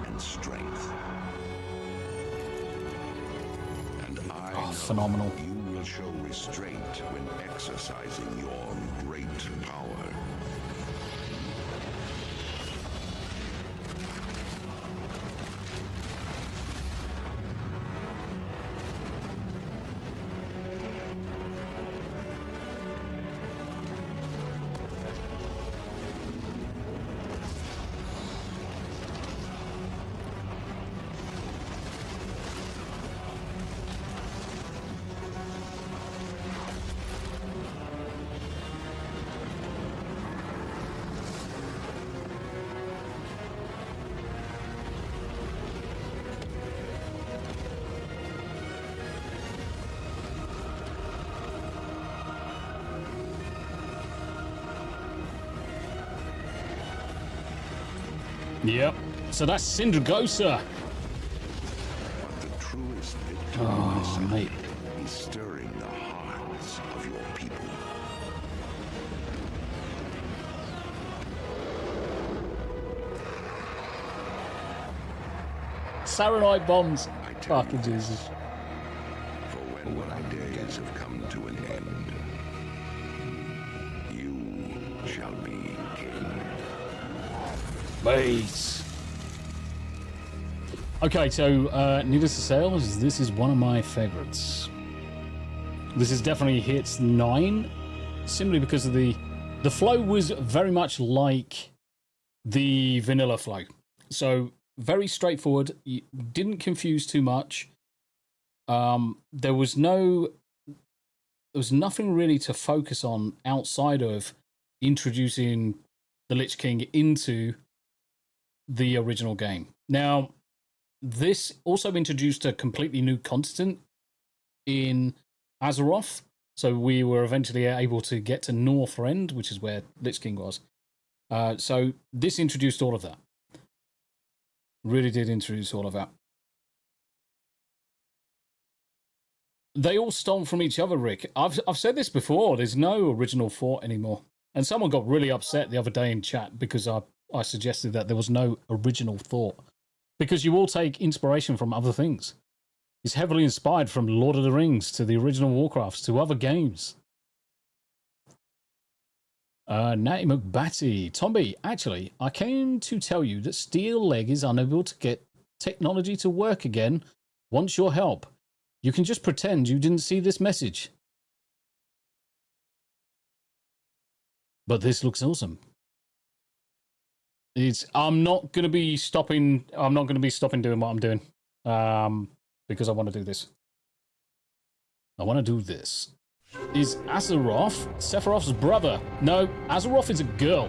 and strength. And I know phenomenal. you will show restraint when exercising your great power. Yep. So that's Syndragosa. But the truest victory Oh, mate. is stirring the heart paths of your people. Saranite bombs. I tell Fucking you, Jesus. for when my days have come to an end, you shall be king. Mate. Okay, so needless to say, this is one of my favorites. This is definitely hits 9, simply because of the flow was very much like the vanilla flow. So very straightforward. You didn't confuse too much. There was nothing really to focus on outside of introducing the Lich King into the original game. Now, this also introduced a completely new continent in Azeroth. So we were eventually able to get to Northrend, which is where Lich King was. So this introduced all of that. Really did introduce all of that. They all stole from each other, Rick. I've said this before. There's no original thought anymore. And someone got really upset the other day in chat because I suggested that there was no original thought. Because you all take inspiration from other things. It's heavily inspired from Lord of the Rings to the original Warcrafts to other games. Natty McBatty. Tomby, actually, I came to tell you that Steel Leg is unable to get technology to work again. Wants your help. You can just pretend you didn't see this message. But this looks awesome. I'm not going to be stopping doing what I'm doing. Because I want to do this. I want to do this. Is Azeroth Sephiroth's brother? No, Azeroth is a girl.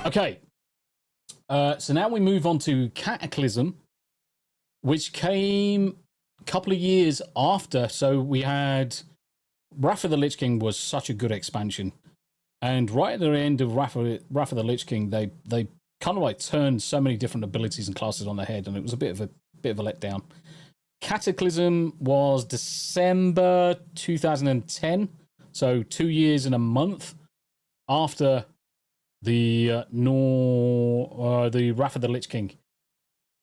Okay. So now we move on to Cataclysm, which came a couple of years after. So we had Wrath of the Lich King was such a good expansion. And right at the end of Wrath of the Lich King, they kind of like turned so many different abilities and classes on their head, and it was a bit of a letdown. Cataclysm was December 2010, so 2 years and a month after the Wrath of the Lich King.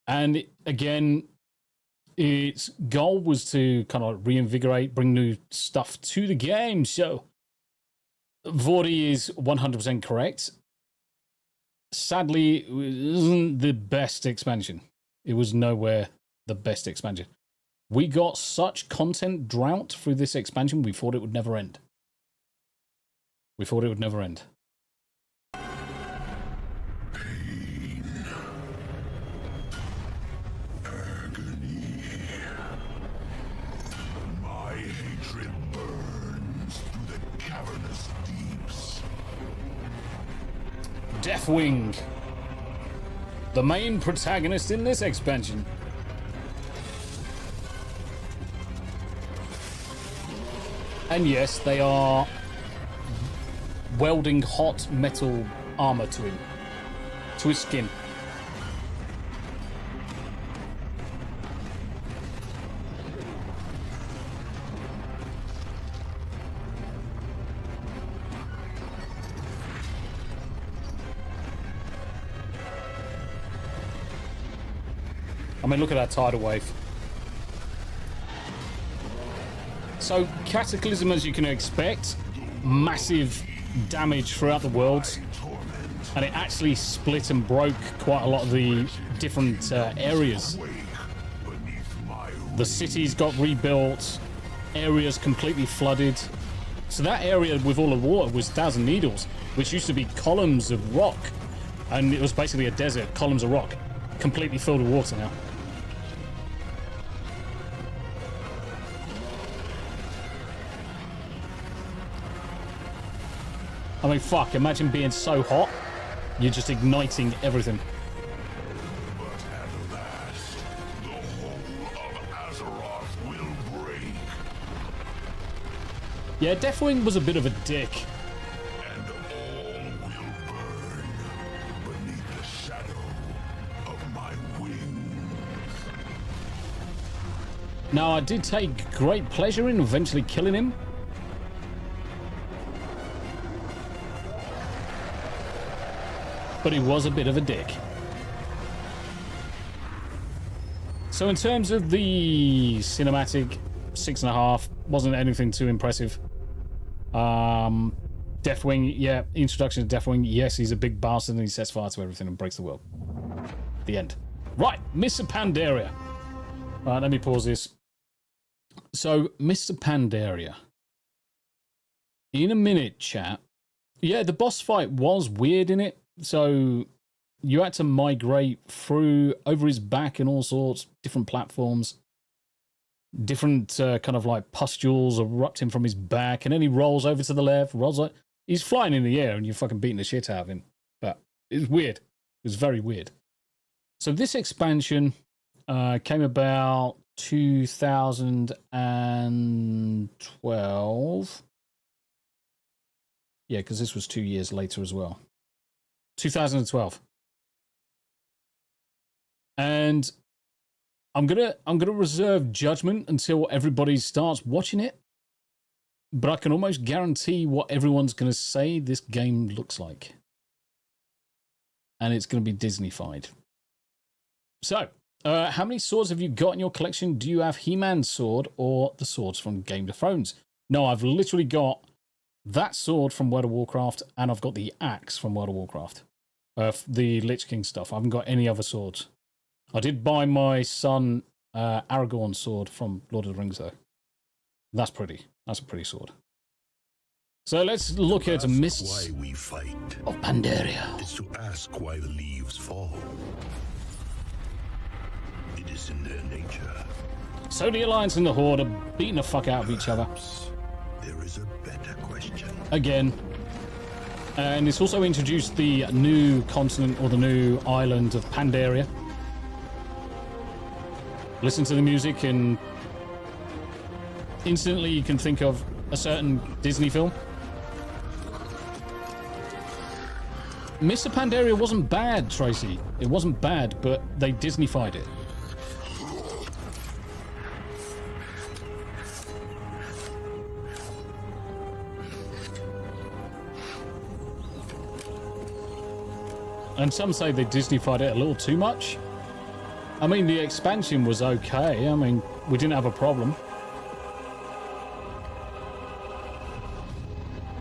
And again, its goal was to kind of reinvigorate, bring new stuff to the game. So Vordy is 100% correct. Sadly, it wasn't the best expansion. It was nowhere the best expansion. We got such content drought through this expansion, we thought it would never end. We thought it would never end. Pain. Agony. My hatred burns through the cavernous deeps. Deathwing, the main protagonist in this expansion. And yes, they are welding hot metal armor to him, to his skin. I mean, look at that tidal wave. So, Cataclysm, as you can expect, massive damage throughout the world. And it actually split and broke quite a lot of the different areas. The cities got rebuilt, areas completely flooded. So that area with all the water was Thousand Needles, which used to be columns of rock. And it was basically a desert, columns of rock, completely filled with water now. I mean, fuck, imagine being so hot, you're just igniting everything. But at last, the whole of Azeroth will break. Yeah, Deathwing was a bit of a dick. And all will burn beneath the shadow of my wings. Now, I did take great pleasure in eventually killing him. But he was a bit of a dick. So in terms of the cinematic, 6.5, wasn't anything too impressive. Deathwing, yeah, introduction to Deathwing. Yes, he's a big bastard and he sets fire to everything and breaks the world. The end. Right, Mr. Pandaria. Right, let me pause this. So, Mr. Pandaria. In a minute, chat. Yeah, the boss fight was weird in it. So, you had to migrate through, over his back and all sorts, different platforms. Different kind of like pustules erupting from his back. And then he rolls over to the left, rolls like... He's flying in the air and you're fucking beating the shit out of him. But it's weird. It was very weird. So this expansion came about 2012. Yeah, because this was 2 years later as well. 2012. And I'm gonna reserve judgment until everybody starts watching it. But I can almost guarantee what everyone's going to say this game looks like. And it's going to be Disney-fied. So, how many swords have you got in your collection? Do you have He-Man's sword or the swords from Game of Thrones? No, I've literally got that sword from World of Warcraft, and I've got the axe from World of Warcraft. The Lich King stuff. I haven't got any other swords. I did buy my son Aragorn's sword from Lord of the Rings, though. That's pretty. That's a pretty sword. So let's look at Mists why we fight of Pandaria. is to ask why the leaves fall. It is in their nature. So the Alliance and the Horde are beating the fuck out of each other. Perhaps there is a better question. Again. And it's also introduced the new continent or the new island of Pandaria. Listen to the music and instantly you can think of a certain Disney film. Mr. Pandaria wasn't bad, Tracy. It wasn't bad, but they Disney-fied it. And some say they Disney-fied it a little too much. I mean, the expansion was okay. I mean, we didn't have a problem.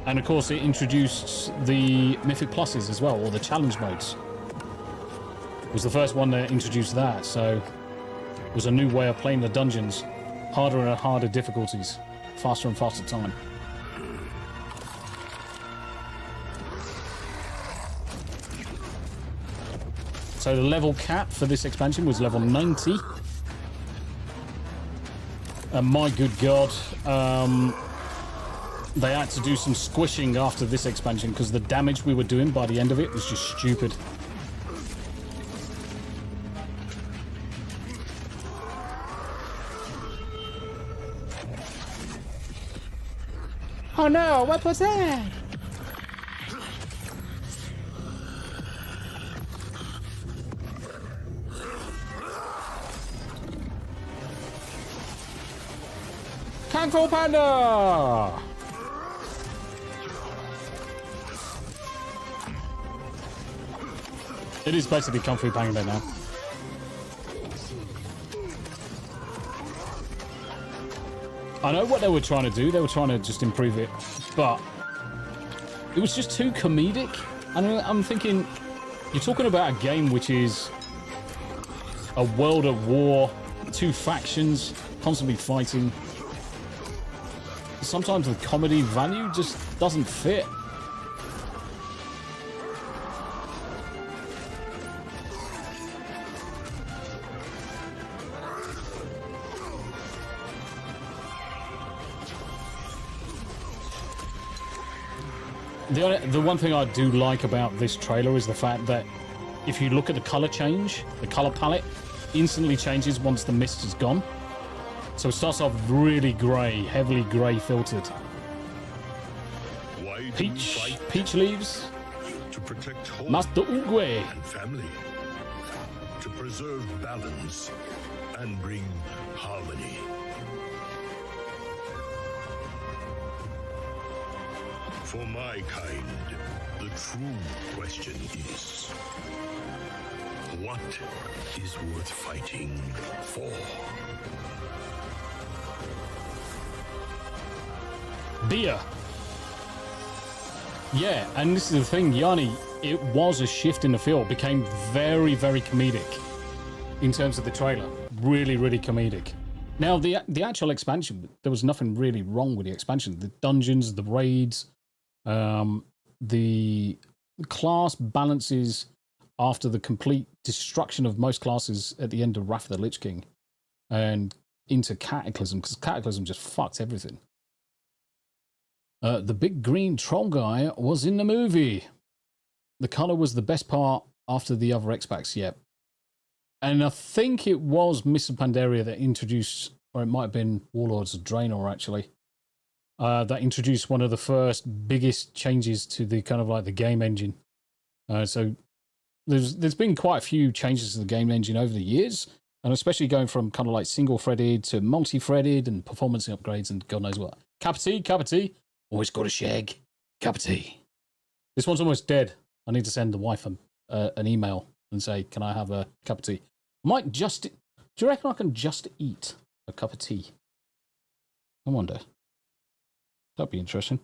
And of course, it introduced the Mythic Pluses as well, or the challenge modes. It was the first one that introduced that, so it was a new way of playing the dungeons. Harder and harder difficulties, faster and faster time. So the level cap for this expansion was level 90. And my good God, they had to do some squishing after this expansion because the damage we were doing by the end of it was just stupid. Oh no, what was that? Kung Fu Panda! It is basically Kung Fu Panda now. I know what they were trying to do. They were trying to just improve it. But it was just too comedic. And I'm thinking, you're talking about a game which is a world of war, two factions, constantly fighting. Sometimes the comedy value just doesn't fit. The one thing I do like about this trailer is the fact that if you look at the color change, the color palette instantly changes once the mist is gone. So it starts off really grey, heavily grey filtered. Peach leaves. To protect home Master Ugwe. and family. To preserve balance and bring harmony. For my kind, the true question is, what is worth fighting for? Beer. Yeah, and this is the thing, Yanni, it was a shift in the feel. It became very, very comedic in terms of the trailer. Really, really comedic. Now, the actual expansion, there was nothing really wrong with the expansion. The dungeons, the raids, the class balances after the complete destruction of most classes at the end of Wrath of the Lich King and into Cataclysm, because Cataclysm just fucked everything. The big green troll guy was in the movie. The color was the best part after the other Xpacs, yep. And I think it was Mists of Pandaria that introduced, or it might have been Warlords of Draenor, actually, that introduced one of the first biggest changes to the kind of like the game engine. So there's been quite a few changes to the game engine over the years, and especially going from kind of like single-threaded to multi-threaded and performance upgrades and God knows what. Cup of tea. Always got a shag. Cup of tea. This one's almost dead. I need to send the wife an email and say, can I have a cup of tea? I might just... Do you reckon I can just eat a cup of tea? I wonder. That'd be interesting.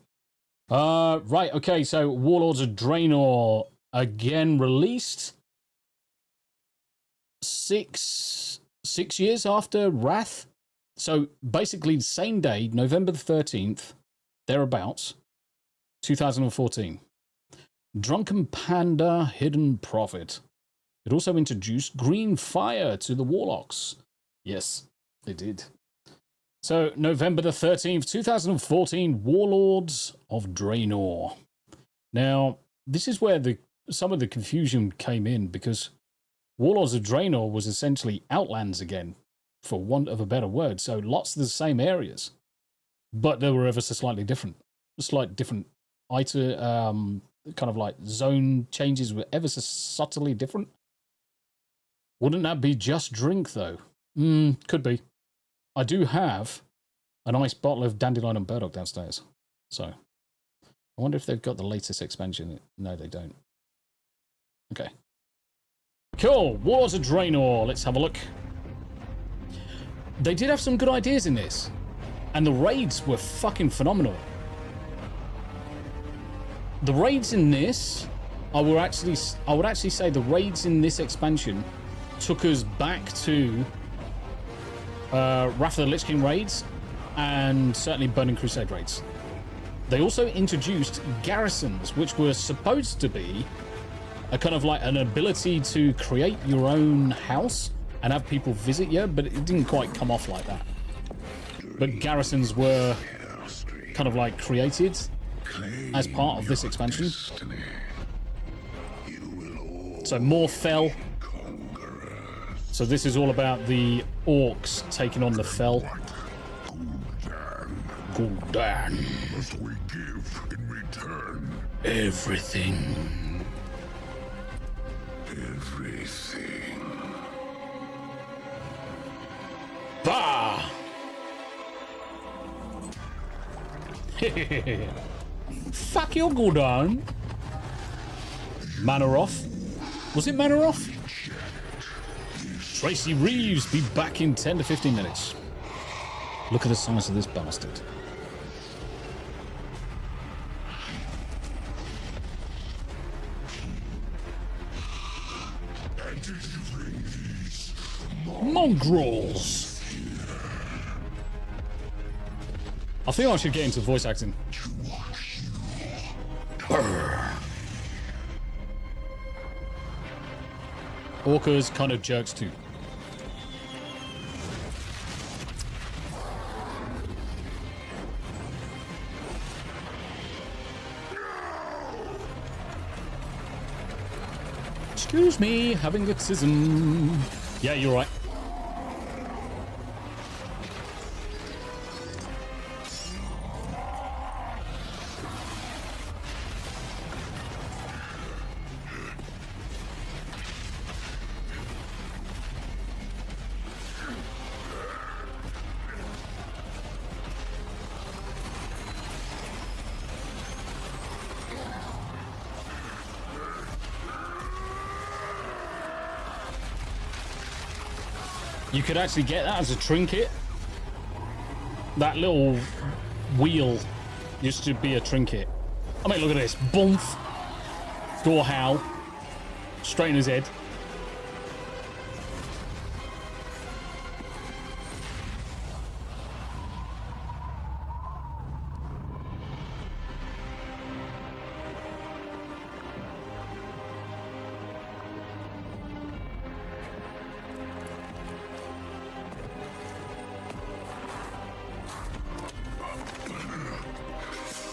Right, okay, so Warlords of Draenor again released 6 years after Wrath. So basically the same day, November the 13th, thereabouts, 2014. Drunken Panda, Hidden Prophet. It also introduced green fire to the Warlocks. Yes, it did. So, November the 13th, 2014, Warlords of Draenor. Now, this is where some of the confusion came in, because Warlords of Draenor was essentially Outlands again, for want of a better word. So, lots of the same areas, but they were ever so slightly different. Slight different item, kind of like zone changes were ever so subtly different. Wouldn't that be just drink, though? Could be. I do have a nice bottle of Dandelion and Burdock downstairs. So, I wonder if they've got the latest expansion. No, they don't. Okay. Cool. Wars of Draenor. Let's have a look. They did have some good ideas in this. And the raids were fucking phenomenal. The raids in this, I would actually say the raids in this expansion took us back to Wrath of the Lich King raids and certainly Burning Crusade raids. They also introduced garrisons, which were supposed to be a kind of like an ability to create your own house and have people visit you, but it didn't quite come off like that. But garrisons were kind of like created as part of this expansion. So more fell. So this is all about the orcs taking on the fell. Gul'dan. Must we give in return? Everything. Everything. Bah! Fuck your Gul'dan. Manaroth. Was it Manaroth? Tracy Reeves be back in 10 to 15 minutes. Look at the size of this bastard. Mongrels. I think I should get into voice acting. Orcas kind of jerks too. Excuse me, having a schism. Yeah, you're right. You could actually get that as a trinket. That little wheel used to be a trinket. I mean, look at this. Boomf. Door howl. Straight in his head.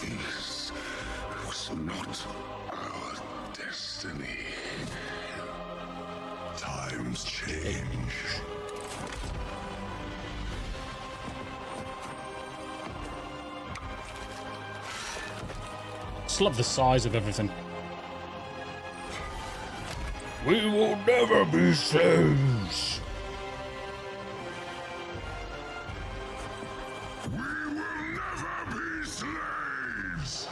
This was not our destiny. Times change. Just love the size of everything. We will never be slaves. We will never be slaves.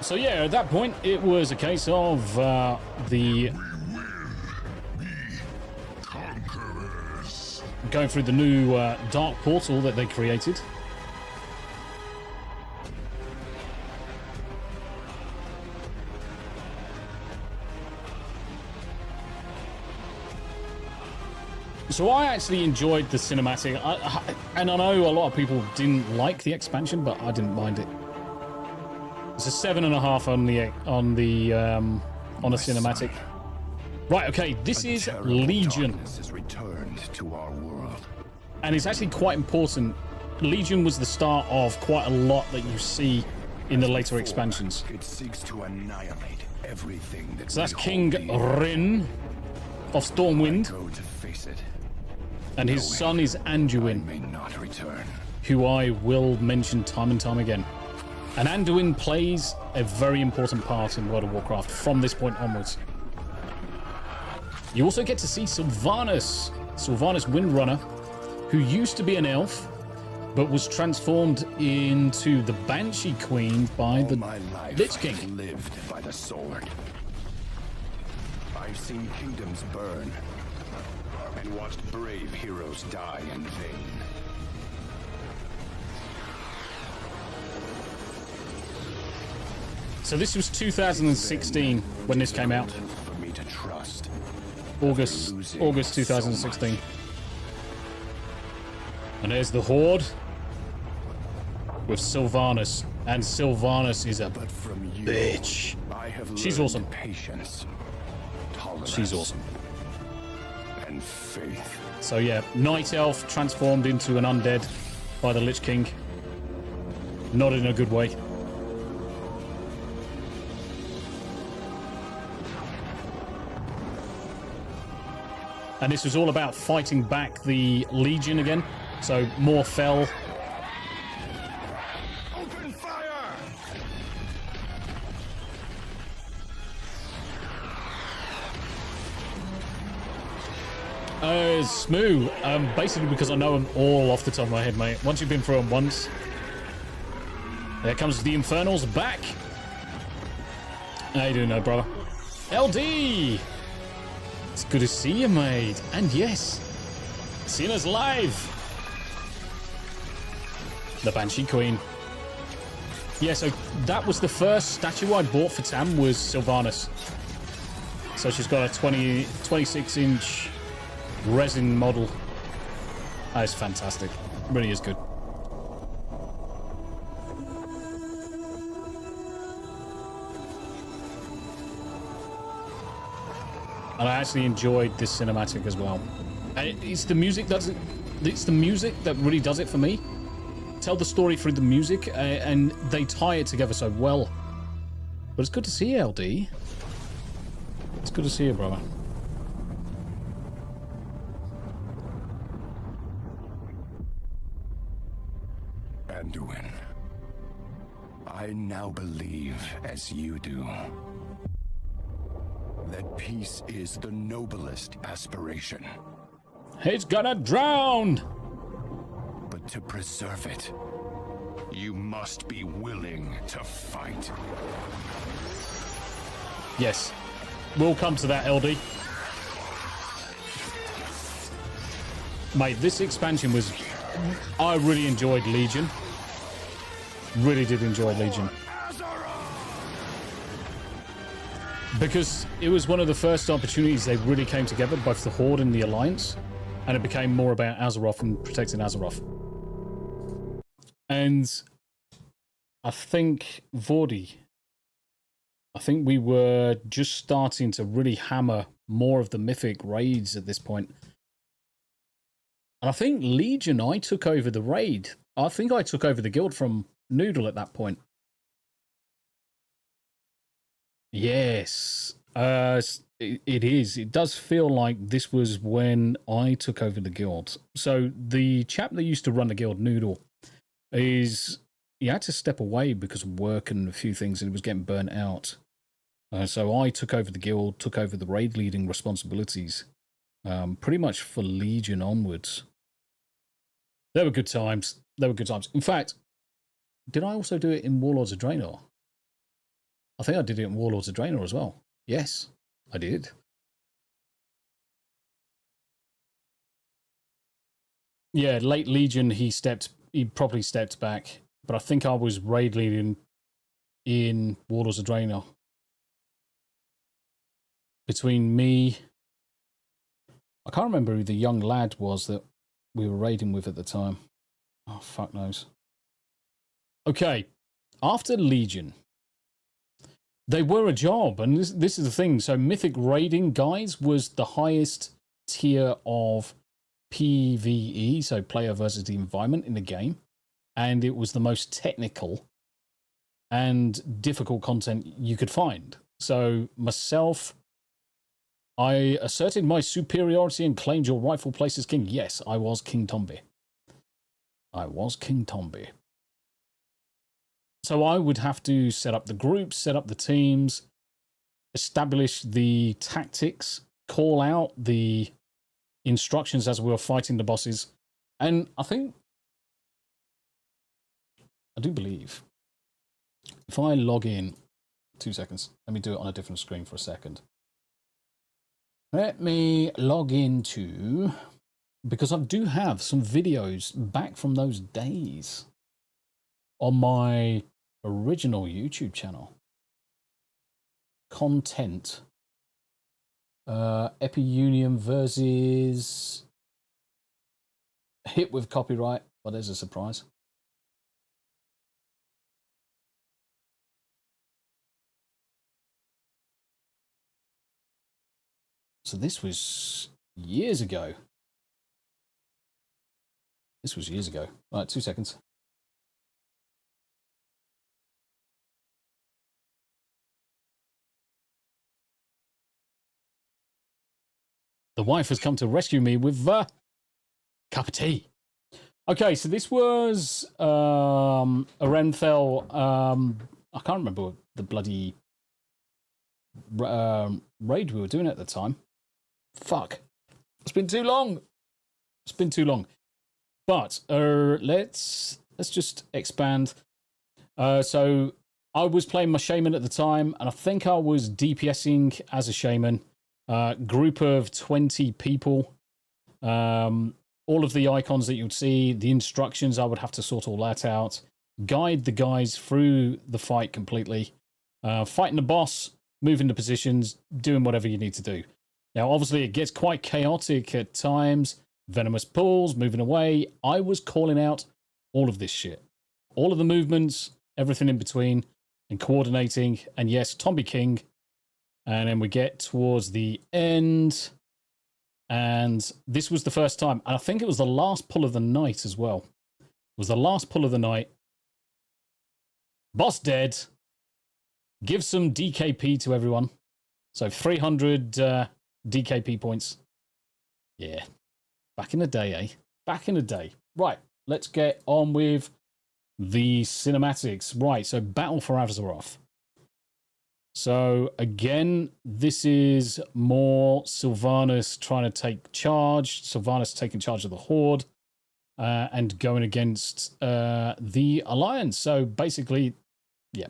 So yeah, at that point, it was a case of the We will be conquerors. going through the new dark portal that they created. So I actually enjoyed the cinematic, and I know a lot of people didn't like the expansion, but I didn't mind it. It's a 7.5 on the cinematic. Right, okay, this is Legion, Has returned to our world. and it's actually quite important. Legion was the start of quite a lot that you see in the later expansions. It seeks to annihilate everything that So that's we King hold dear. Rin of Stormwind, Go to face it. and his son is I Anduin, may not return. who I will mention time and time again. And Anduin plays a very important part in World of Warcraft from this point onwards. You also get to see Sylvanas Windrunner, who used to be an elf, but was transformed into the Banshee Queen by the My life Lich I King. have lived by the sword. I've seen kingdoms burn and watched brave heroes die in vain. So this was 2016 when this came out. For me to trust. August Losing 2016. so And there's the Horde with Sylvanas. And Sylvanas is a But from you, bitch. I have She's learned awesome. Patience, tolerance, She's awesome. and faith. So yeah, Night Elf transformed into an undead by the Lich King. Not in a good way. And this was all about fighting back the Legion again. So more fell. Open fire! Smoo. Basically because I know them all off the top of my head, mate. Once you've been through them once. There comes the Infernals back. How you doing, brother? LD! It's good to see you, mate. And yes, seeing us live. The Banshee Queen. Yeah, so that was the first statue I bought for Tam was Sylvanas. So she's got a 26-inch resin model. That is fantastic. Really is good. And I actually enjoyed this cinematic as well. And it's the music that really does it for me. Tell the story through the music, and they tie it together so well. But it's good to see you, LD. It's good to see you, brother. Anduin, I now believe, as you do, that peace is the noblest aspiration. He's gonna drown! But to preserve it, you must be willing to fight. Yes. We'll come to that, LD. Mate, this expansion was... I really enjoyed Legion. Really did enjoy Legion. Because it was one of the first opportunities they really came together, both the Horde and the Alliance. And it became more about Azeroth and protecting Azeroth. And I think Vordi... I think we were just starting to really hammer more of the mythic raids at this point. And I think Legion, I took over the raid. I think I took over the guild from Noodle at that point. Yes. It is. It does feel like this was when I took over the guild. So the chap that used to run the guild, Noodle, he had to step away because of work and a few things, and he was getting burnt out. So I took over the guild, took over the raid leading responsibilities, pretty much for Legion onwards. They were good times. They were good times. In fact, did I also do it in Warlords of Draenor? I think I did it in Warlords of Draenor as well. Yes, I did. Yeah, late Legion, he probably stepped back, but I think I was raid leading in Warlords of Draenor. Between me, I can't remember who the young lad was that we were raiding with at the time. Oh, fuck knows. Okay, after Legion, they were a job, and this is the thing. So Mythic Raiding, guys, was the highest tier of PvE, so player versus the environment in the game, and it was the most technical and difficult content you could find. So myself... I asserted my superiority and claimed your rightful place as king. Yes, I was King Tombi. I was King Tombi. So I would have to set up the groups, set up the teams, establish the tactics, call out the instructions as we were fighting the bosses. And I do believe, if I log in, 2 seconds, let me do it on a different screen for a second. Let me log into, because I do have some videos back from those days on my original YouTube channel. Content. Epi-Union versus hit with copyright. Well, there's a surprise. So this was years ago. This was years ago. All right, 2 seconds. The wife has come to rescue me with a cup of tea. Okay, so this was a Renfell. I can't remember the bloody raid we were doing at the time. Fuck. It's been too long. It's been too long. But let's just expand. So I was playing my shaman at the time, and I think I was DPSing as a shaman. Group of 20 people. All of the icons that you'd see, the instructions, I would have to sort all that out. Guide the guys through the fight completely. Fighting the boss, moving the positions, doing whatever you need to do. Now, obviously, it gets quite chaotic at times. Venomous pulls, moving away. I was calling out all of this shit. All of the movements, everything in between, and coordinating. And yes, Tombi King. And then we get towards the end. And this was the first time. And I think it was the last pull of the night as well. It was the last pull of the night. Boss dead. Give some DKP to everyone. So 300 DKP points. Yeah. Back in the day, eh? Back in the day. Right. Let's get on with the cinematics. Right. So Battle for Azeroth. So again, this is more Sylvanas trying to take charge. Sylvanas taking charge of the Horde. And going against the Alliance. So basically, yeah.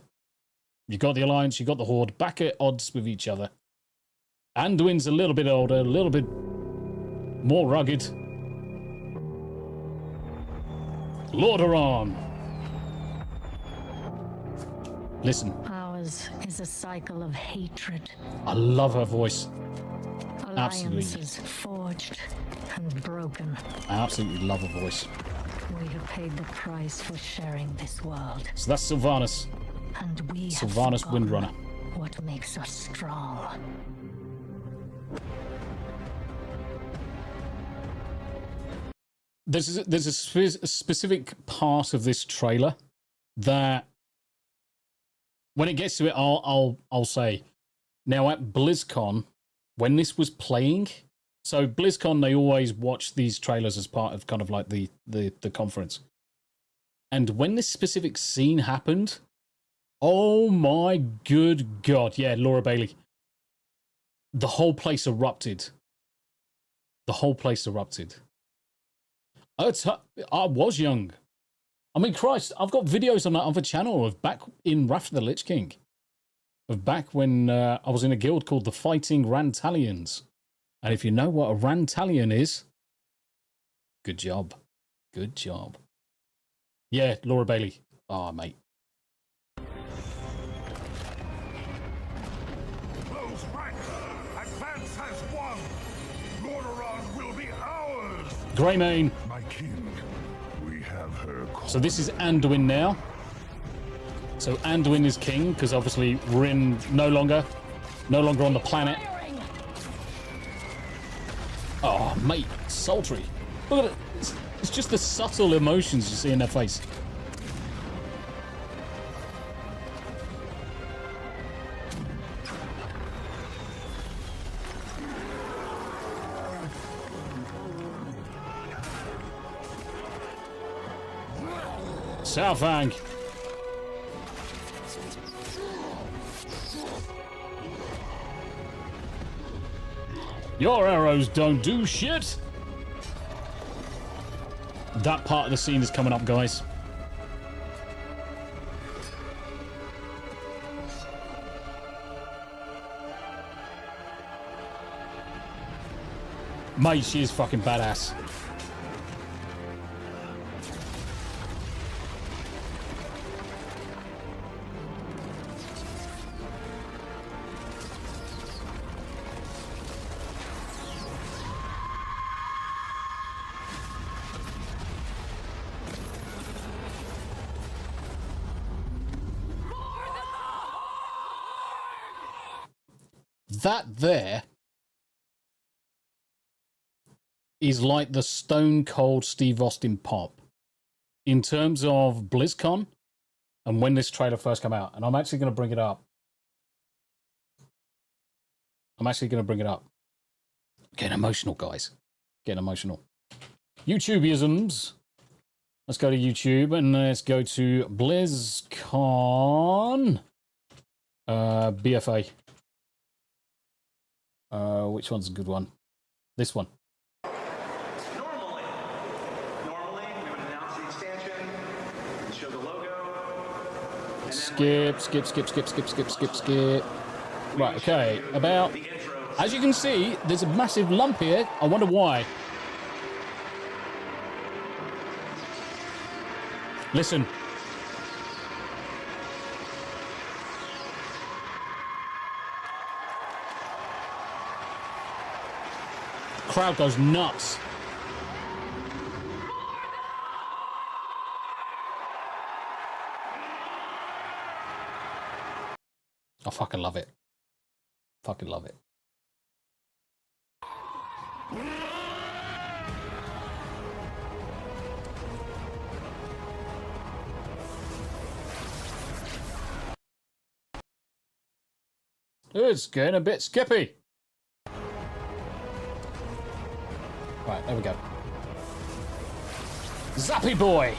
You got the Alliance, you got the Horde back at odds with each other. Anduin's a little bit older, a little bit more rugged. Lordaeron. Listen. Ours is a cycle of hatred. I love her voice. Absolutely. Alliances forged and broken. I absolutely love her voice. We have paid the price for sharing this world. So that's Sylvanas. And we have Sylvanas forgotten Windrunner. what makes us strong. There's a specific part of this trailer that, when it gets to it, I'll say. Now at BlizzCon, when this was playing, so BlizzCon, they always watch these trailers as part of kind of like the conference. And when this specific scene happened, oh my good God, yeah, Laura Bailey, the whole place erupted. The whole place erupted. I was young. I mean, Christ, I've got videos on that other channel of back in Wrath of the Lich King. Of back when I was in a guild called the Fighting Rantalians. And if you know what a Rantalian is, good job. Good job. Yeah, Laura Bailey. Oh, mate. Close ranks! Advance has won! Lordaeron will be ours! Greymane. My king, we have her call. So this is Anduin now. So Anduin is king, because obviously Rin no longer on the planet. Oh, mate, sultry. Look at it. It's just the subtle emotions you see in their face. Southang. Your arrows don't do shit. That part of the scene is coming up, guys. Mate, she is fucking badass. That there is like the stone cold Steve Austin pop in terms of BlizzCon and when this trailer first came out. And I'm actually going to bring it up. Getting emotional, guys. Getting emotional. YouTubeisms. Let's go to YouTube and let's go to BlizzCon. BFA. Which one's a good one? This one. Normally we would announce the expansion and show the logo. And Skip. Right, okay. About, as you can see, there's a massive lump here. I wonder why. Listen. Crowd goes nuts. I fucking love it. Fucking love it. It's getting a bit skippy. Right, there we go. Zappy Boy!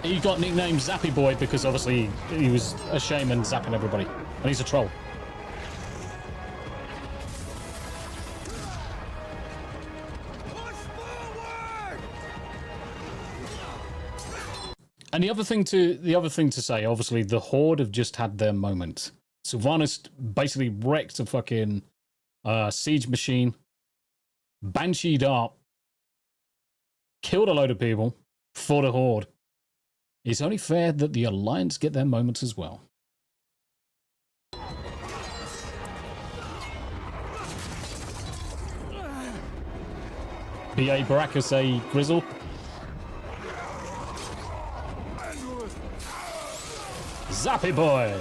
He got nicknamed Zappy Boy because obviously he was a shaman zapping everybody. And he's a troll. And the other thing to say, obviously, the Horde have just had their moment. Sylvanas basically wrecked a fucking siege machine, bansheed up, killed a load of people for the Horde. It's only fair that the Alliance get their moments as well. B.A. Baracus, a Grizzle. Zappy boy!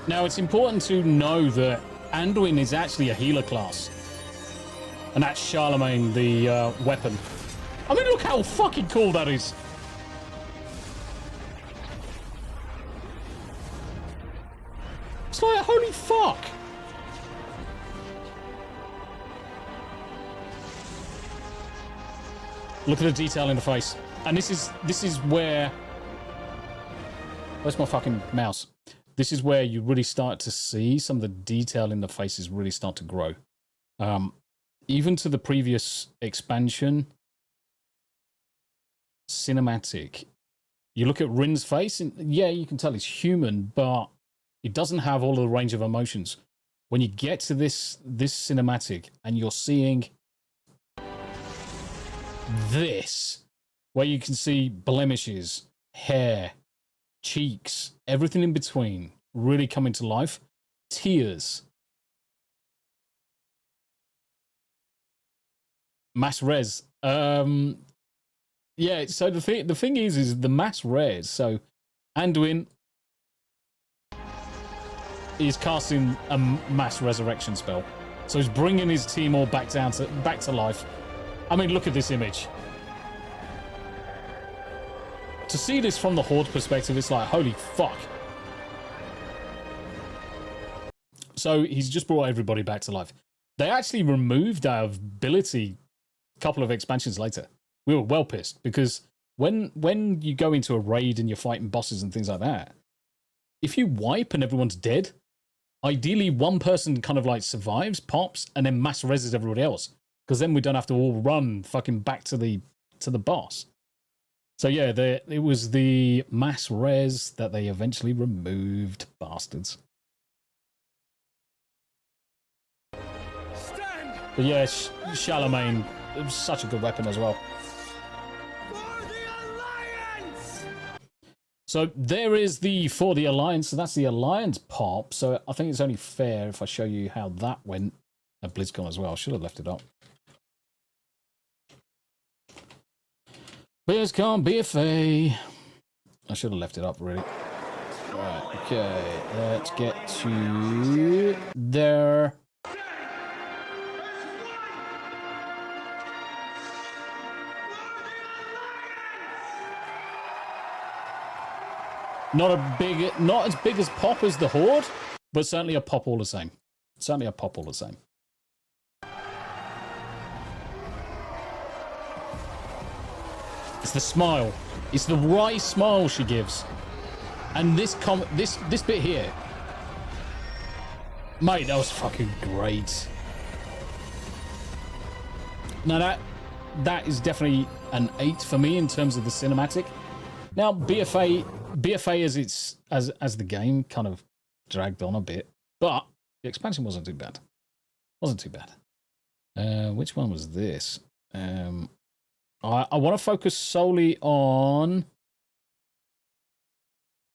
Now, it's important to know that Anduin is actually a healer class. And that's Charlemagne, the weapon. I mean, look how fucking cool that is. It's like, holy fuck. Look at the detail in the face. And this is where... Where's my fucking mouse? This is where you really start to see some of the detail in the faces really start to grow. Even to the previous expansion cinematic, you look at Rin's face, and yeah, you can tell he's human, but it doesn't have all of the range of emotions. When you get to this cinematic, and you're seeing this, where you can see blemishes, hair, cheeks, everything in between really coming to life, tears, mass res. Yeah, so the thing is the mass res. So Anduin is casting a mass resurrection spell, so he's bringing his team all back to life. I mean, look at this image. To see this from the Horde perspective, it's like, holy fuck. So he's just brought everybody back to life. They actually removed our ability a couple of expansions later. We were well pissed because when you go into a raid and you're fighting bosses and things like that, if you wipe and everyone's dead, ideally one person kind of like survives, pops, and then mass reses everybody else. Because then we don't have to all run fucking back to the boss. So yeah, it was the mass res that they eventually removed, bastards. Stand! But yeah, Charlemagne, it was such a good weapon as well. For the Alliance! So there is the For the Alliance, so that's the Alliance pop. So I think it's only fair if I show you how that went at BlizzCon as well. I should have left it up. BlizzCon BFA. I should have left it up, really. Right, okay. Let's get to there. Not as big as pop as the Horde, but certainly a pop all the same. Certainly a pop all the same. It's the smile. It's the right smile she gives. And this bit here. Mate, that was fucking great. Now that is definitely an 8 for me in terms of the cinematic. Now BFA as the game kind of dragged on a bit, but the expansion wasn't too bad. Wasn't too bad. Which one was this? I want to focus solely on.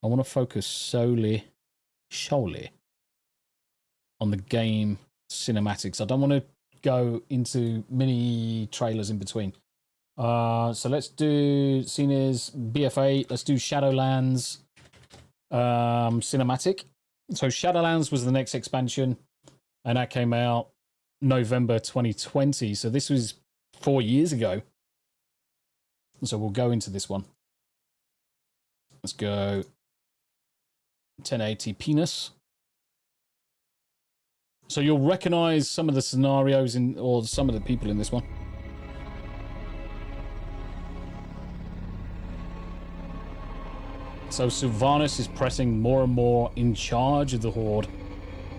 I want to focus solely on the game cinematics. I don't want to go into mini trailers in between. So let's do, seeing as BFA, let's do Shadowlands cinematic. So Shadowlands was the next expansion, and that came out November 2020. So this was 4 years ago. So we'll go into this one. Let's go 1080 penis. So you'll recognize some of the scenarios or some of the people in this one. So Sylvanas is pressing more and more in charge of the Horde.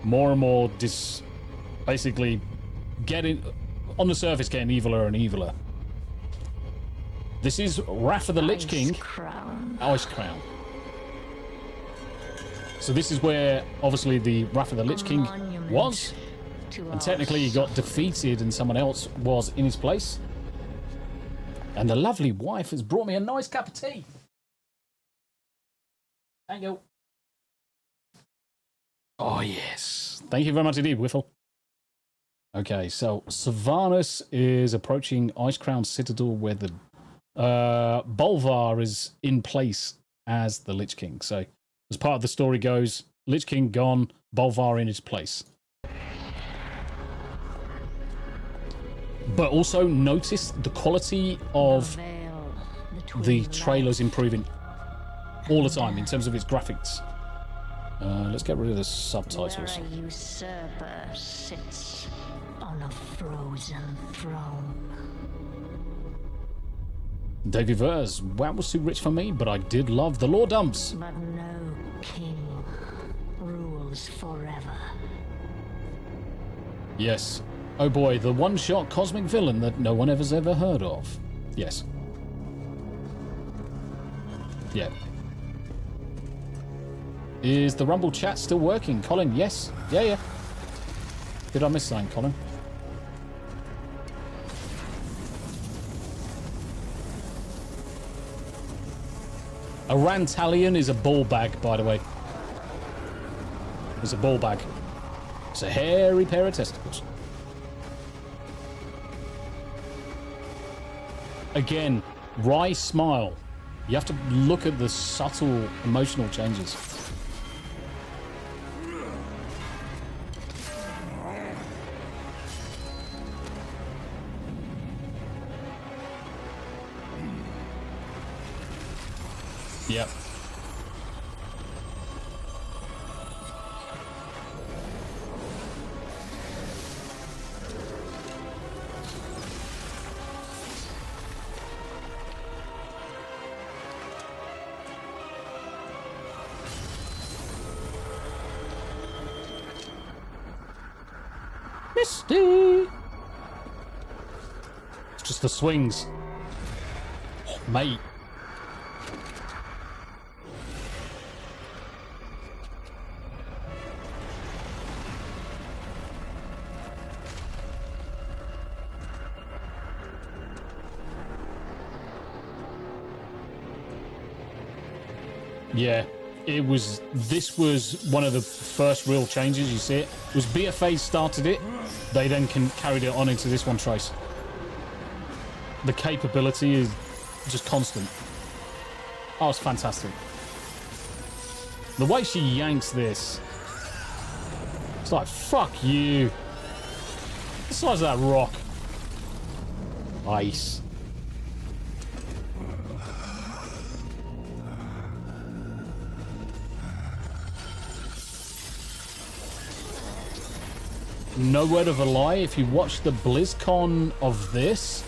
More and more basically getting on the surface, getting eviler and eviler. This is Wrath of the Lich King. Ice Crown. So this is where obviously the Wrath of the Lich King was, and technically he got defeated and someone else was in his place. And the lovely wife has brought me a nice cup of tea. Thank you. Oh, yes. Thank you very much indeed, Whiffle. Okay, so Sylvanas is approaching Ice Crown Citadel where the Bolvar is in place as the Lich King. So, as part of the story goes, Lich King gone, Bolvar in his place. But also notice the quality of the trailers improving all the time in terms of its graphics. Let's get rid of the subtitles. Where a usurper sits on a frozen throne. Davy Vers, that was too rich for me, but I did love the lore dumps. But no king rules forever. Yes. Oh boy, the one-shot cosmic villain that no one has ever heard of. Yes. Yeah. Is the Rumble chat still working? Colin, yes. Yeah. Did I miss something, Colin? A Rantalion is a ball bag, by the way. It's a ball bag. It's a hairy pair of testicles. Again, wry smile. You have to look at the subtle emotional changes. Yep. Misty! It's just the swings. Oh, mate. Yeah, this was one of the first real changes, you see it. It was BFA started it, they then carried it on into this one trace. The capability is just constant. Oh, it's fantastic. The way she yanks this, it's like, fuck you. The size of that rock. Ice. No word of a lie, if you watch the BlizzCon of this,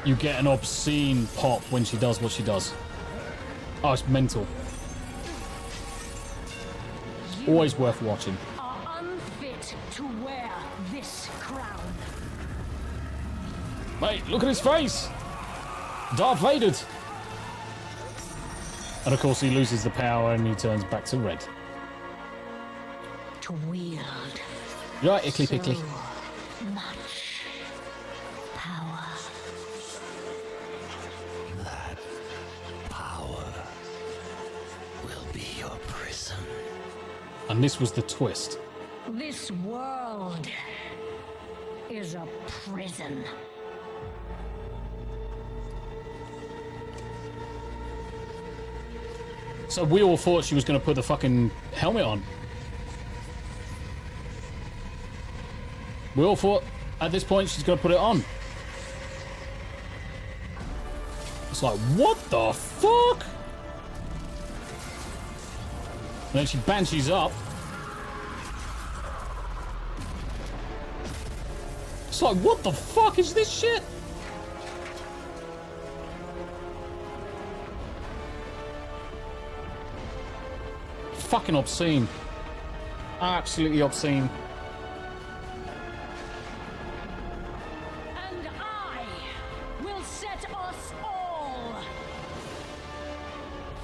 you get an obscene pop when she does what she does. Oh, it's mental. Always worth watching. Are unfit to wear this crown. Mate, look at his face! Darth Vader! And of course he loses the power and he turns back to red. To wield. You're right, Ickly Pickly. So much power. That power will be your prison. And this was the twist. This world is a prison. So we all thought she was going to put the fucking helmet on. We all thought at this point she's going to put it on. It's like, what the fuck? And then she banshees up. It's like, what the fuck is this shit? fucking obscene. Absolutely obscene. And I will set us all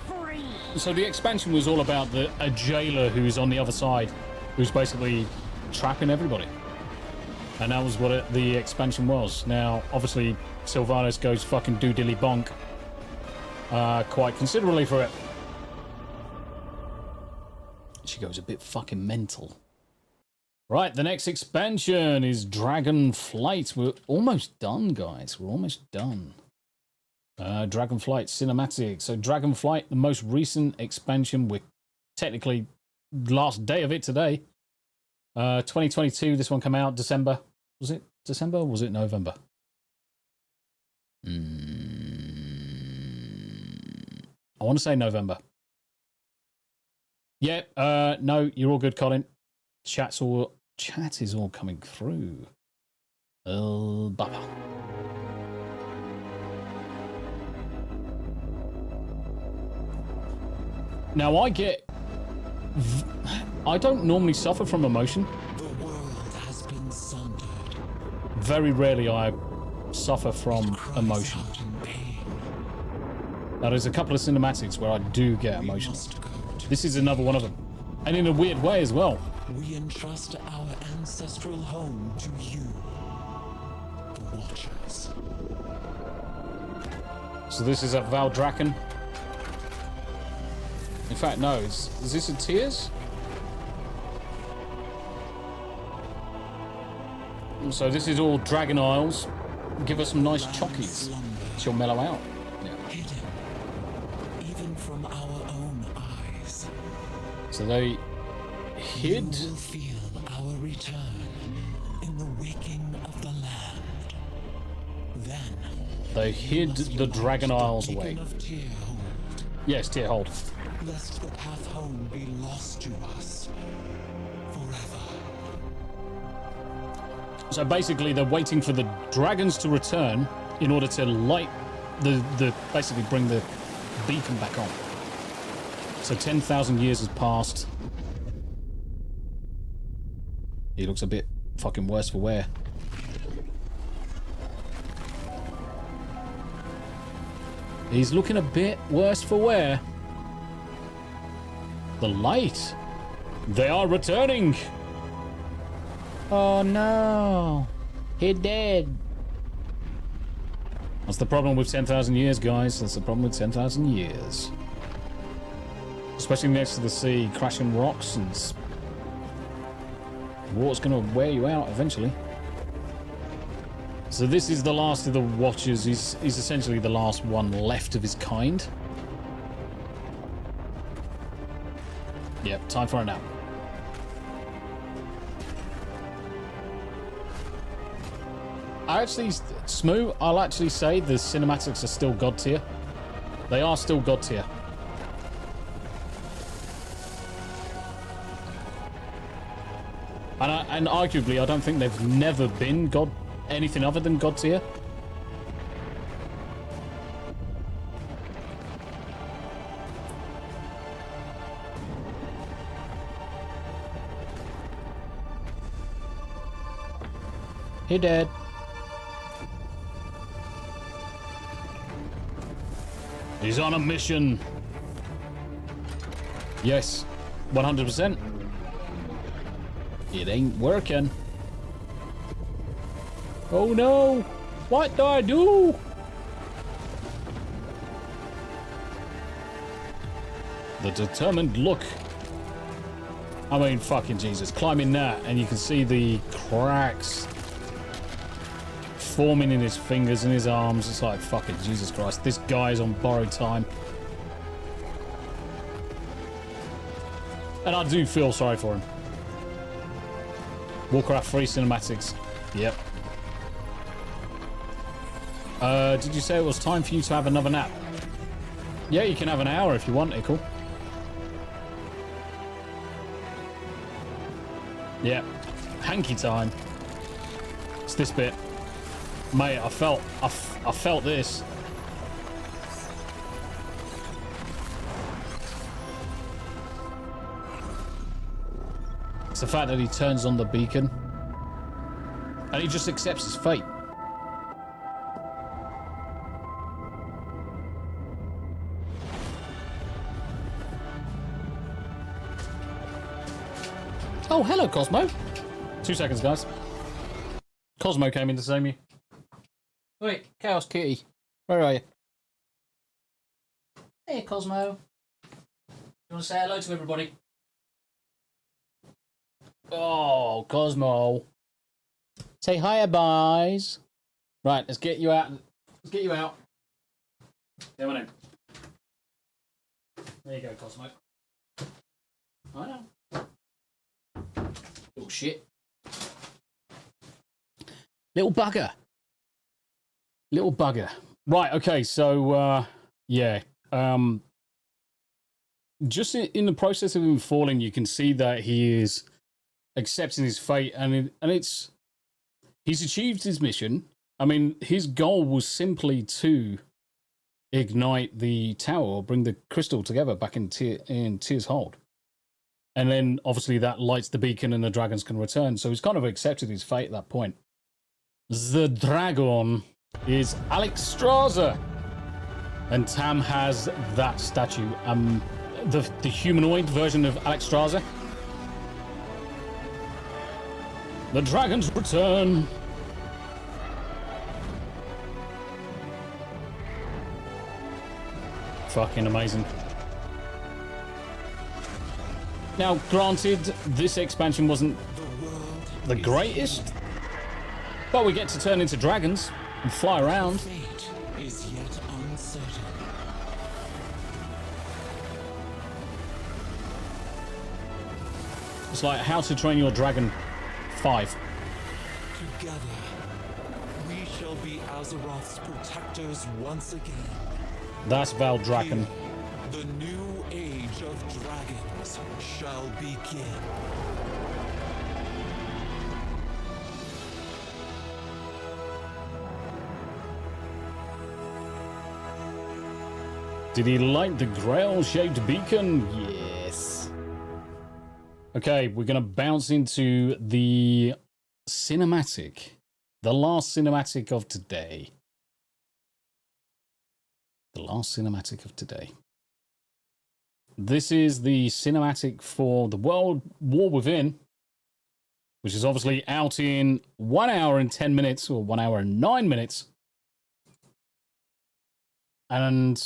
free. So the expansion was all about a jailer who's on the other side, who's basically trapping everybody. And that was what the expansion was. Now, obviously, Sylvanas goes fucking doodily bonk quite considerably for it. She goes a bit fucking mental. Right, the next expansion is Dragonflight. We're almost done, guys. We're almost done. Dragonflight Cinematic. So Dragonflight, the most recent expansion. We're technically last day of it today. 2022, this one came out December. Was it December or was it November? I want to say November. Yeah, no, you're all good, Colin. Chat is all coming through. Baba. Now I don't normally suffer from emotion. The world has been sundered. Very rarely I suffer from emotion. Now there's a couple of cinematics where I do get emotion. This is another one of them. And in a weird way as well. We entrust our ancestral home to you, the Watchers. So this is a Valdraken. In fact, no, is this a Tears? So this is all Dragon Isles. Give us some nice chockies. She'll mellow out. Yeah. Hidden, even from our own eyes. So they hid. You will feel our return in the waking of the land. Then They hid the Dragon Isles away. Yes, Tear Hold. Lest the path home be lost to us forever. So basically, they're waiting for the dragons to return in order to light basically bring the beacon back on. So 10,000 years has passed. He looks a bit fucking worse for wear. He's looking a bit worse for wear. The light. They are returning. Oh no. He dead. That's the problem with 10,000 years, guys. That's the problem with 10,000 years. Especially next to the sea, crashing rocks and water's gonna wear you out eventually. So this is the last of the Watchers. He's essentially the last one left of his kind. Yep, time for a nap. Smoo, I'll actually say the cinematics are still God tier. They are still God tier. And arguably, I don't think they've never been anything other than God tier. He dead. He's on a mission. Yes, 100%. It ain't working. Oh no! What do I do? The determined look. I mean, fucking Jesus. Climbing that, and you can see the cracks forming in his fingers and his arms. It's like, fucking Jesus Christ. This guy's on borrowed time. And I do feel sorry for him. Warcraft 3 cinematics. Yep. Did you say it was time for you to have another nap? Yeah, you can have an hour if you want, Ickle. Yep. Hanky time. It's this bit. Mate, I felt this. It's the fact that he turns on the beacon and he just accepts his fate. Oh, hello, Cosmo. 2 seconds, guys. Cosmo came in to see me. Wait, Chaos Kitty. Where are you? Hey, Cosmo. You want to say hello to everybody? Oh, Cosmo. Say hi, boys. Right, let's get you out. Let's get you out. Come on in. There you go, Cosmo. I know. Little shit. Little bugger. Little bugger. Right, okay, so, yeah. Just in the process of him falling, you can see that he is accepting his fate, and he's achieved his mission. I mean, his goal was simply to ignite the tower, or bring the crystal together back in Tyr's hold. And then, obviously, that lights the beacon and the dragons can return. So he's kind of accepted his fate at that point. The dragon is Alex Strasser. And Tam has that statue. The humanoid version of Alex Strasser. The dragons return. Fucking amazing. Now, granted, this expansion wasn't the greatest, but we get to turn into dragons and fly around. Fate is yet uncertain. It's like How to Train Your Dragon 5. Together, we shall be Azeroth's protectors once again. That's Valdrakken. The new age of dragons shall begin. Did he light the grail-shaped beacon? Yes. Okay, we're going to bounce into the cinematic. The last cinematic of today. The last cinematic of today. This is the cinematic for the World War Within, which is obviously out in 1 hour and 10 minutes, or 1 hour and 9 minutes. And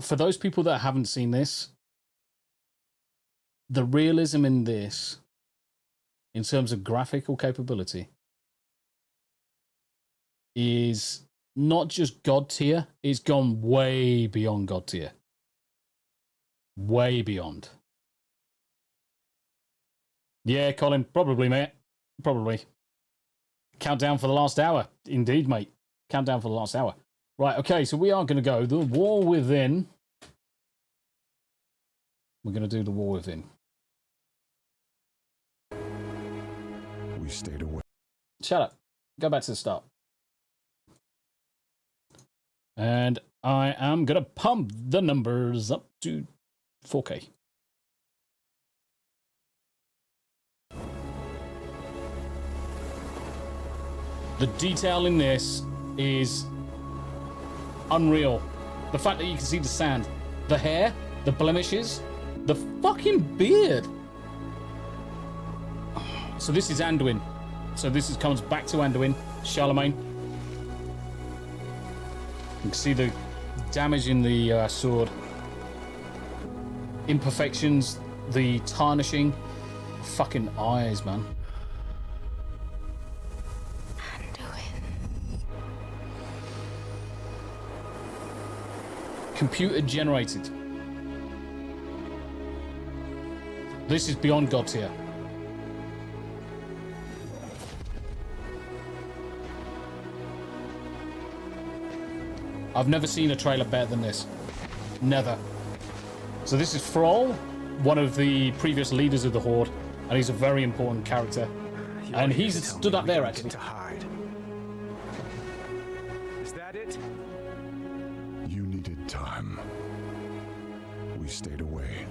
for those people that haven't seen this, the realism in this, in terms of graphical capability, is not just God tier, it's gone way beyond God tier. Way beyond. Yeah, Colin, probably, mate. Probably. Countdown for the last hour. Indeed, mate. Countdown for the last hour. Right, okay, so we are going to go the War Within. We're going to do the War Within. We stayed away. Shut up. Go back to the start. And I am going to pump the numbers up to 4K. The detail in this is unreal. The fact that you can see the sand, the hair, the blemishes, the fucking beard. So this is Anduin. So this comes back to Anduin, Charlemagne. You can see the damage in the sword. Imperfections, the tarnishing. Fucking eyes, man. Computer generated. This is beyond God tier. I've never seen a trailer better than this. Never. So this is Thrall, one of the previous leaders of the Horde, and he's a very important character. And he's stood up there, actually. To hide. Is that it? You needed time. We stayed away.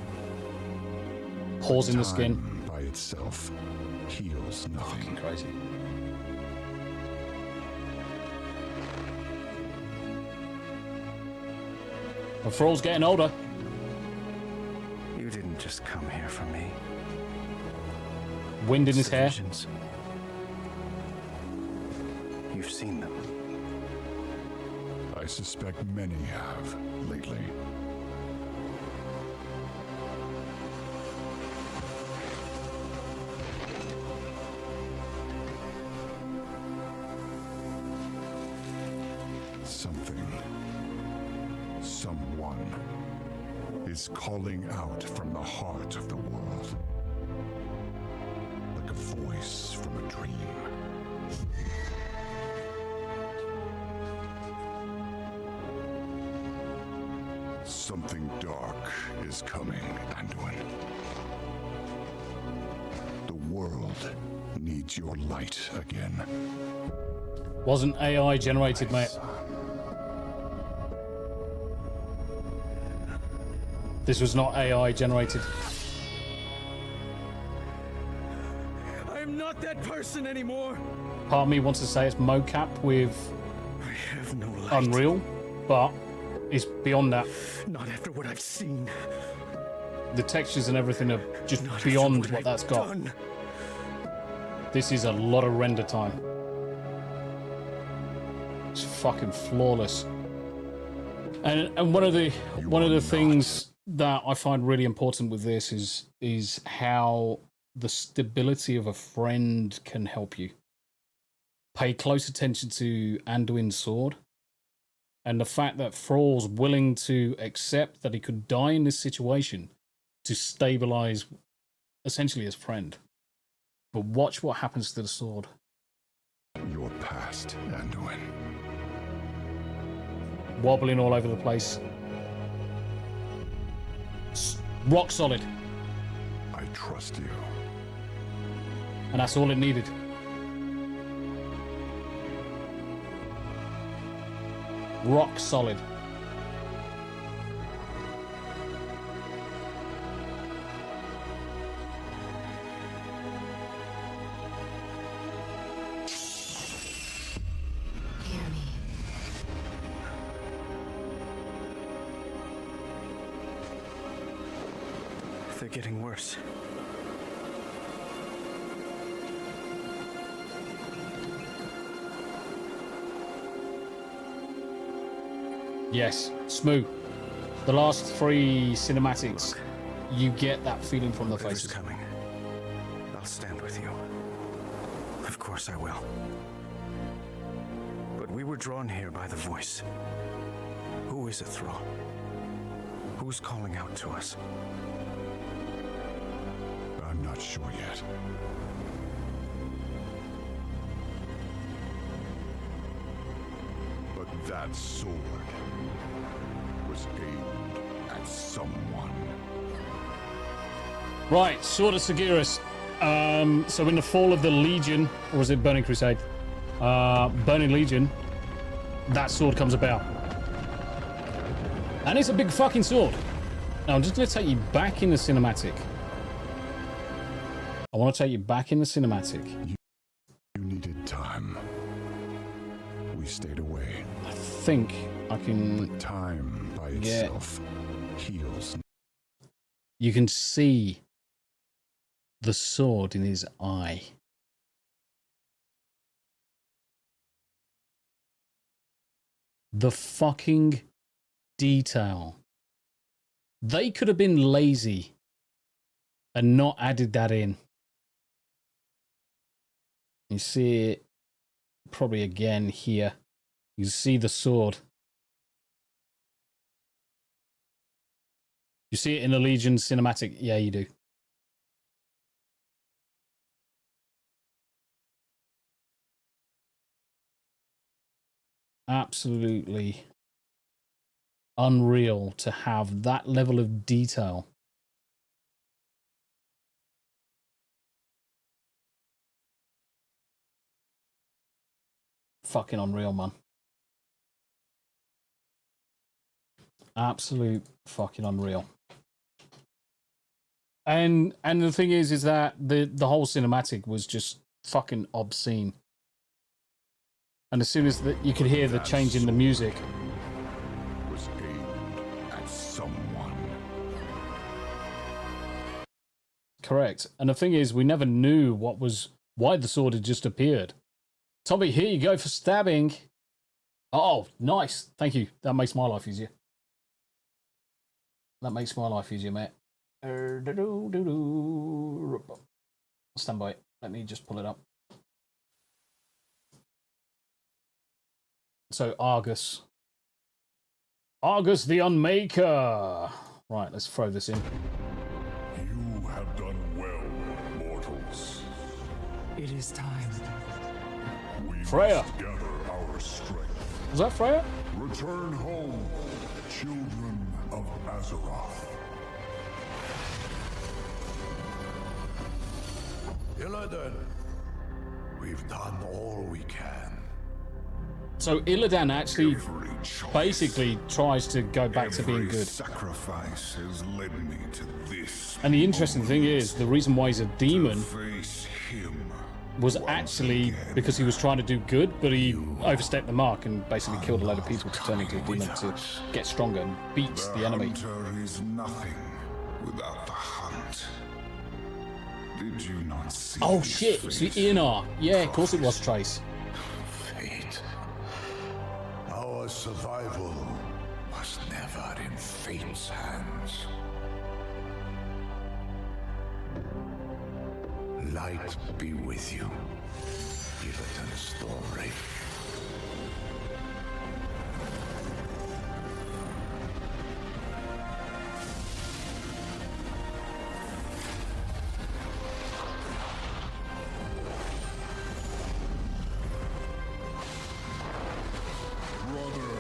Pores in the skin. Time by itself heals nothing. Fucking crazy. But Thrall's getting older. You didn't just come here for me. Wind in his hair. Visions. You've seen them. I suspect many have lately. Something, someone is calling out from the heart of the world, like a voice from a dream. Something dark is coming, Anduin. The world needs your light again. Wasn't AI generated, mate. This was not AI generated. I'm not that person anymore. Part of me wants to say it's mocap with I have no light. Unreal, but it's beyond that. Not after what I've seen. The textures and everything are just Not beyond after what that's I've got. done. This is a lot of render time. It's fucking flawless. And one of the things that I find really important with this is how the stability of a friend can help you. Pay close attention to Anduin's sword, and the fact that Thrall's willing to accept that he could die in this situation to stabilize essentially his friend. But watch what happens to the sword. Your past, Anduin. Wobbling all over the place. Rock solid. I trust you. And that's all it needed. Rock solid. Hear me. They're getting worse. Yes, smooth. The last 3 cinematics, you get that feeling from the Whatever's faces. coming, I'll stand with you. Of course I will. But we were drawn here by the voice. Who is it, Thrall? Who's calling out to us? I'm not sure yet. But that sword was aimed at someone. Right, Sword of Sagiris. So in the fall of the Legion, or was it Burning Crusade? Burning Legion, that sword comes about. And it's a big fucking sword. Now I'm just going to take you back in the cinematic. I want to take you back in the cinematic. You needed time. We stayed away. I think I can... But time by itself heals. You can see the sword in his eye. The fucking detail. They could have been lazy and not added that in. You see it probably again here. You see the sword. You see it in the Legion cinematic? Yeah, you do. Absolutely unreal to have that level of detail. Fucking unreal, man. Absolute fucking unreal. And the thing is that the whole cinematic was just fucking obscene. And as soon as you could hear the change in the music, was aimed at someone. correct. And the thing is, we never knew why the sword had just appeared. Tommy, here you go for stabbing. Oh, nice. Thank you. That makes my life easier. That makes my life easier, mate. Stand by. Let me just pull it up. So, Argus. Argus the Unmaker. Right, let's throw this in. You have done well, mortals. It is time. We Freya. must gather our strength. Was that Freya? Return home, children of Azeroth. Illidan, we've done all we can. So Illidan actually basically tries to go back to being good. Sacrifice has led me to this. And the interesting thing is, the reason why he's a demon Face him. was actually because he was trying to do good, but he overstepped the mark and basically killed a load of people to turn into a demon to get stronger and beat the enemy. Hunter is nothing without the hunt. Did you not see? Oh his shit, it's the face? Eonar. Yeah, of course it was Trace. Fate. Our survival was never in fate's hands. Light be with you, Illidan Stormwraith. Brother,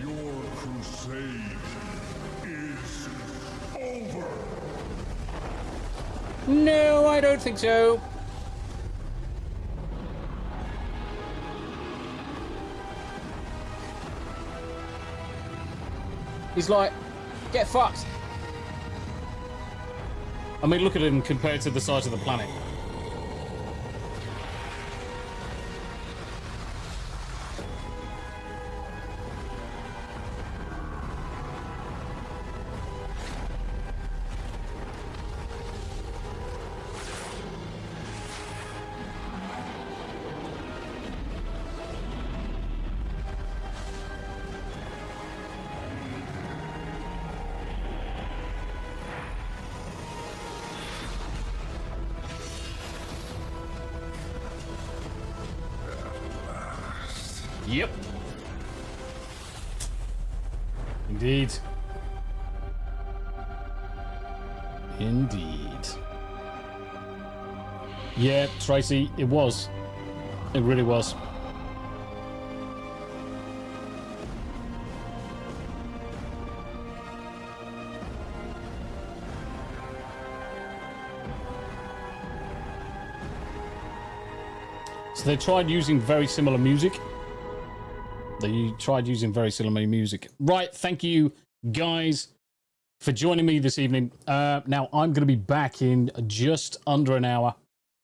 your crusade is over. No, I don't think so. He's like, get fucked. I mean, look at him compared to the size of the planet. Yep. Indeed. Indeed. Yeah, Tracy, it was. It really was. So they tried using very similar music. Right, thank you guys for joining me this evening. Now I'm going to be back in just under an hour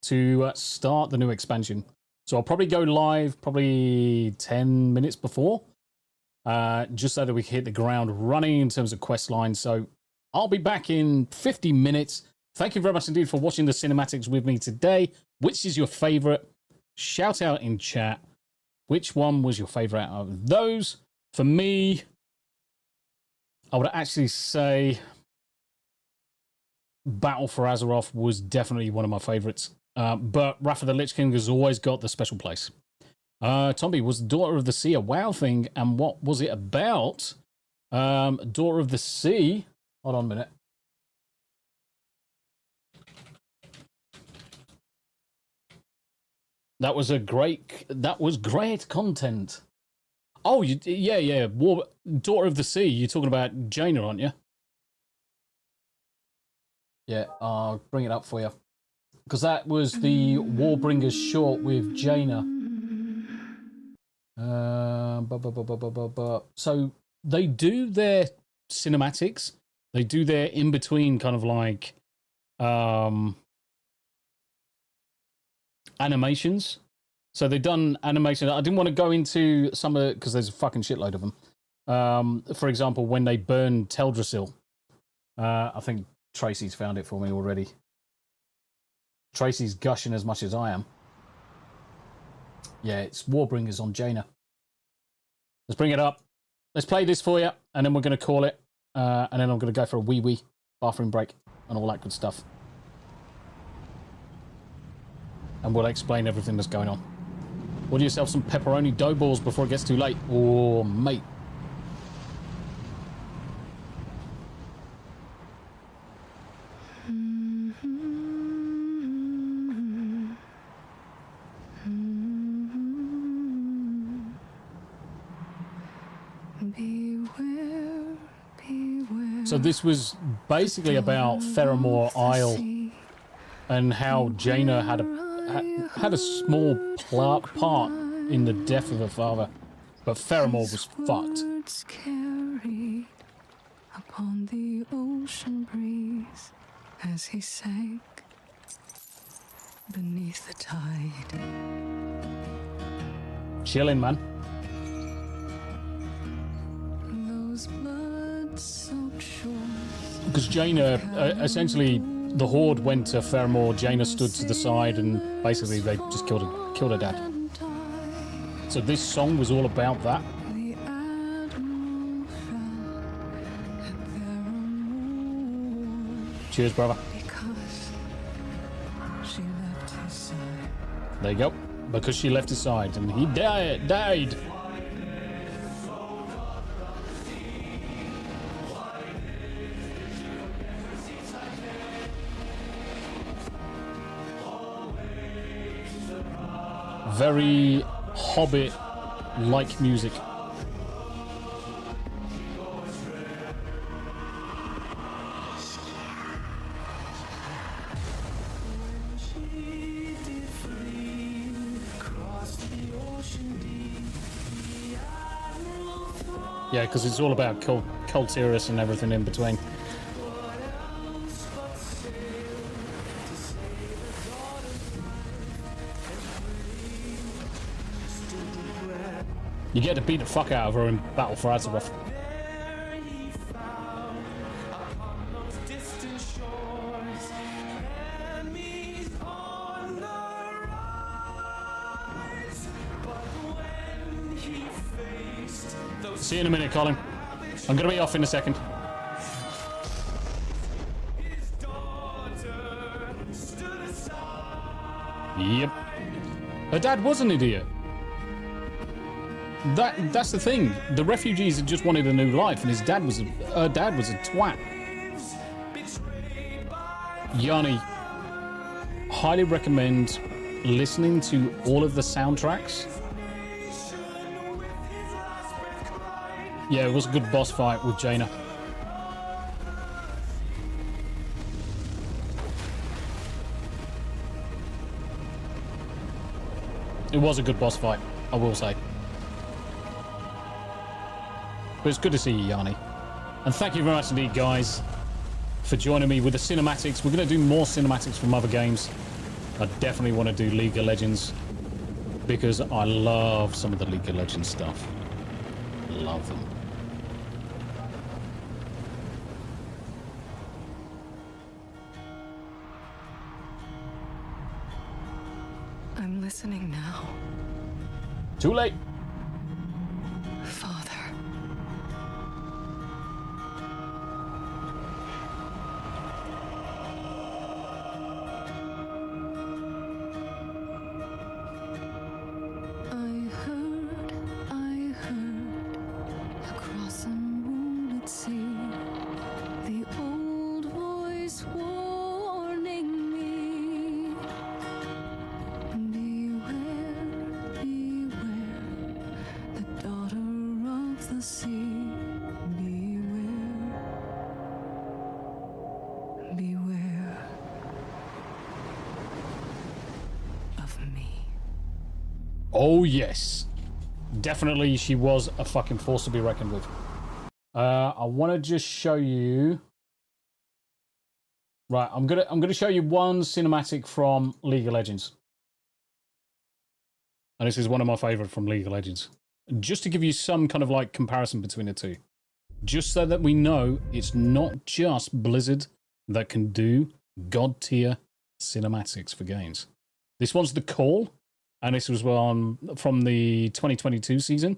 to start the new expansion. So I'll probably go live probably 10 minutes before, just so that we can hit the ground running in terms of quest lines. So I'll be back in 50 minutes. Thank you very much indeed for watching the cinematics with me today. Which is your favorite? Shout out in chat. Which one was your favorite out of those? For me, I would actually say Battle for Azeroth was definitely one of my favorites. But Wrath of the Lich King has always got the special place. Tommy, was Daughter of the Sea a WoW thing? And what was it about? Daughter of the Sea. Hold on a minute. That was great content. Oh, yeah. Daughter of the Sea. You're talking about Jaina, aren't you? Yeah, I'll bring it up for you. Because that was the Warbringer's short with Jaina. So they do their cinematics. They do their in-between kind of like animations. So they've done animation. I didn't want to go into some of it because there's a fucking shitload of them. For example, when they burn Teldrassil, I think Tracy's found it for me already. Tracy's gushing as much as I am. Yeah, it's Warbringers on Jaina. Let's bring it up. Let's play this for you, and then we're going to call it. And then I'm going to go for a wee bathroom break and all that good stuff. And we'll explain everything that's going on. Order yourself some pepperoni dough balls before it gets too late. Oh, mate. So this was basically about Theramore Isle and how Jaina had a small part in the death of her father, but Theramore was fucked. Carried upon the ocean breeze as he sank beneath the tide. Chilling, man. Those blood-soaked shores. Because Jaina, essentially, the Horde went to Theramore, Jaina stood to the side, and basically they just killed her dad. So this song was all about that. Cheers, brother. She left his side. There you go. Because she left his side, and he died. Very Hobbit-like music. Yeah, because it's all about Cultiris and everything in between. You get to beat the fuck out of her in Battle for Azeroth. See you in a minute, Colin. I'm going to be off in a second. Yep. Her dad was an idiot. That's the thing. The refugees had just wanted a new life, and her dad was a twat. Yanni, highly recommend listening to all of the soundtracks. Yeah, it was a good boss fight with Jaina. It was a good boss fight, I will say. But it's good to see you, Yanni. And thank you very much indeed, guys, for joining me with the cinematics. We're going to do more cinematics from other games. I definitely want to do League of Legends because I love some of the League of Legends stuff. Love them. I'm listening now. Too late. Father. I heard across a moonlit sea the old voice warning me. Beware, the daughter of the sea. Beware of me. Oh, yes. Definitely, she was a fucking force to be reckoned with. I want to just show you Right, I'm gonna show you one cinematic from League of Legends. And this is one of my favorite from League of Legends. Just to give you some kind of like comparison between the two. Just so that we know it's not just Blizzard that can do god tier cinematics for games. This one's The Call, and this was one from the 2022 season.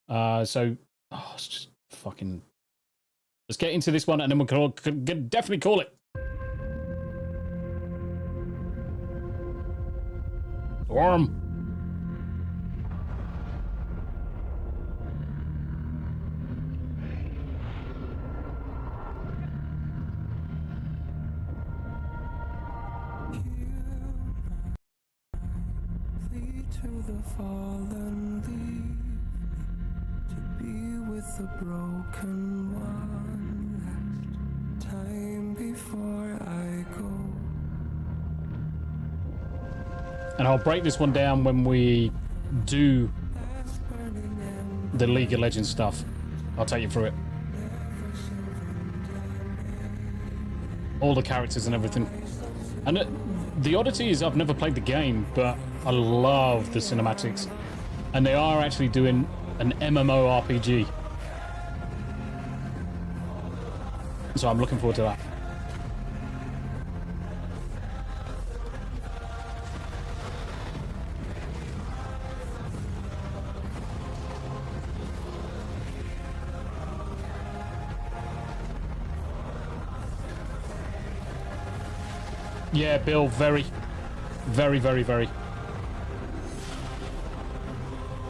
It's just fucking... Let's get into this one, and then we'll definitely call it. Storm. To the fallen leaf, to be with the broken one last time before I go. And I'll break this one down when we do the League of Legends stuff. I'll take you through it. All the characters and everything. And the oddity is I've never played the game, but I love the cinematics. And they are actually doing an MMORPG. So I'm looking forward to that. Yeah, Bill, very.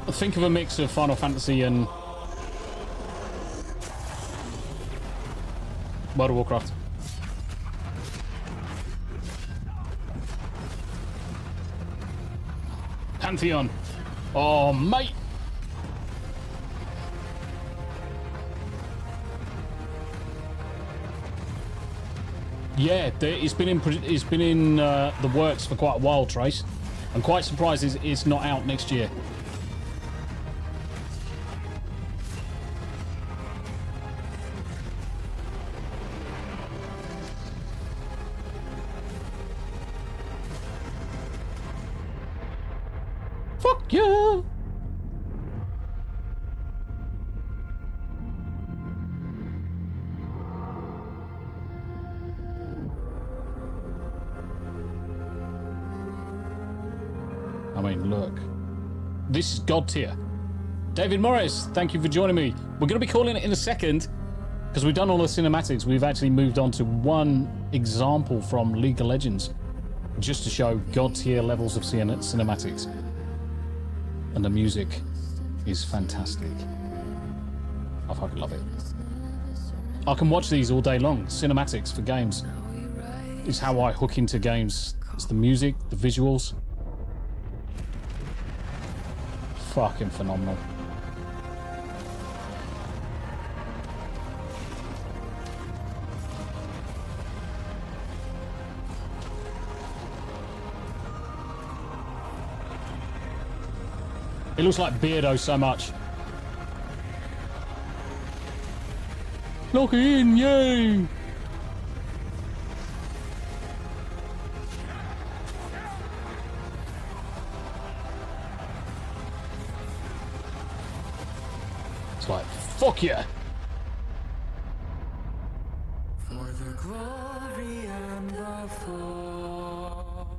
Think of a mix of Final Fantasy and World of Warcraft. Pantheon. Oh, mate. Yeah, it's been in the works for quite a while, Trace. I'm quite surprised it's not out next year. Fuck yeah! I mean, look. This is God tier. David Morris, thank you for joining me. We're going to be calling it in a second, because we've done all the cinematics. We've actually moved on to one example from League of Legends, just to show God tier levels of cinematics. And the music is fantastic. I fucking love it. I can watch these all day long. Cinematics for games is how I hook into games. It's the music, the visuals. Fucking phenomenal. It looks like Beardo so much. Lock it in, yay! It's like, fuck yeah! For the glory and the fall.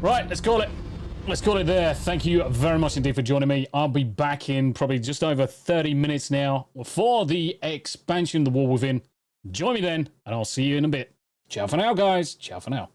Right, let's call it. Let's call it there. Thank you very much indeed for joining me. I'll be back in probably just over 30 minutes now for the expansion, The War Within. Join me then, and I'll see you in a bit. Ciao for now, guys. Ciao for now.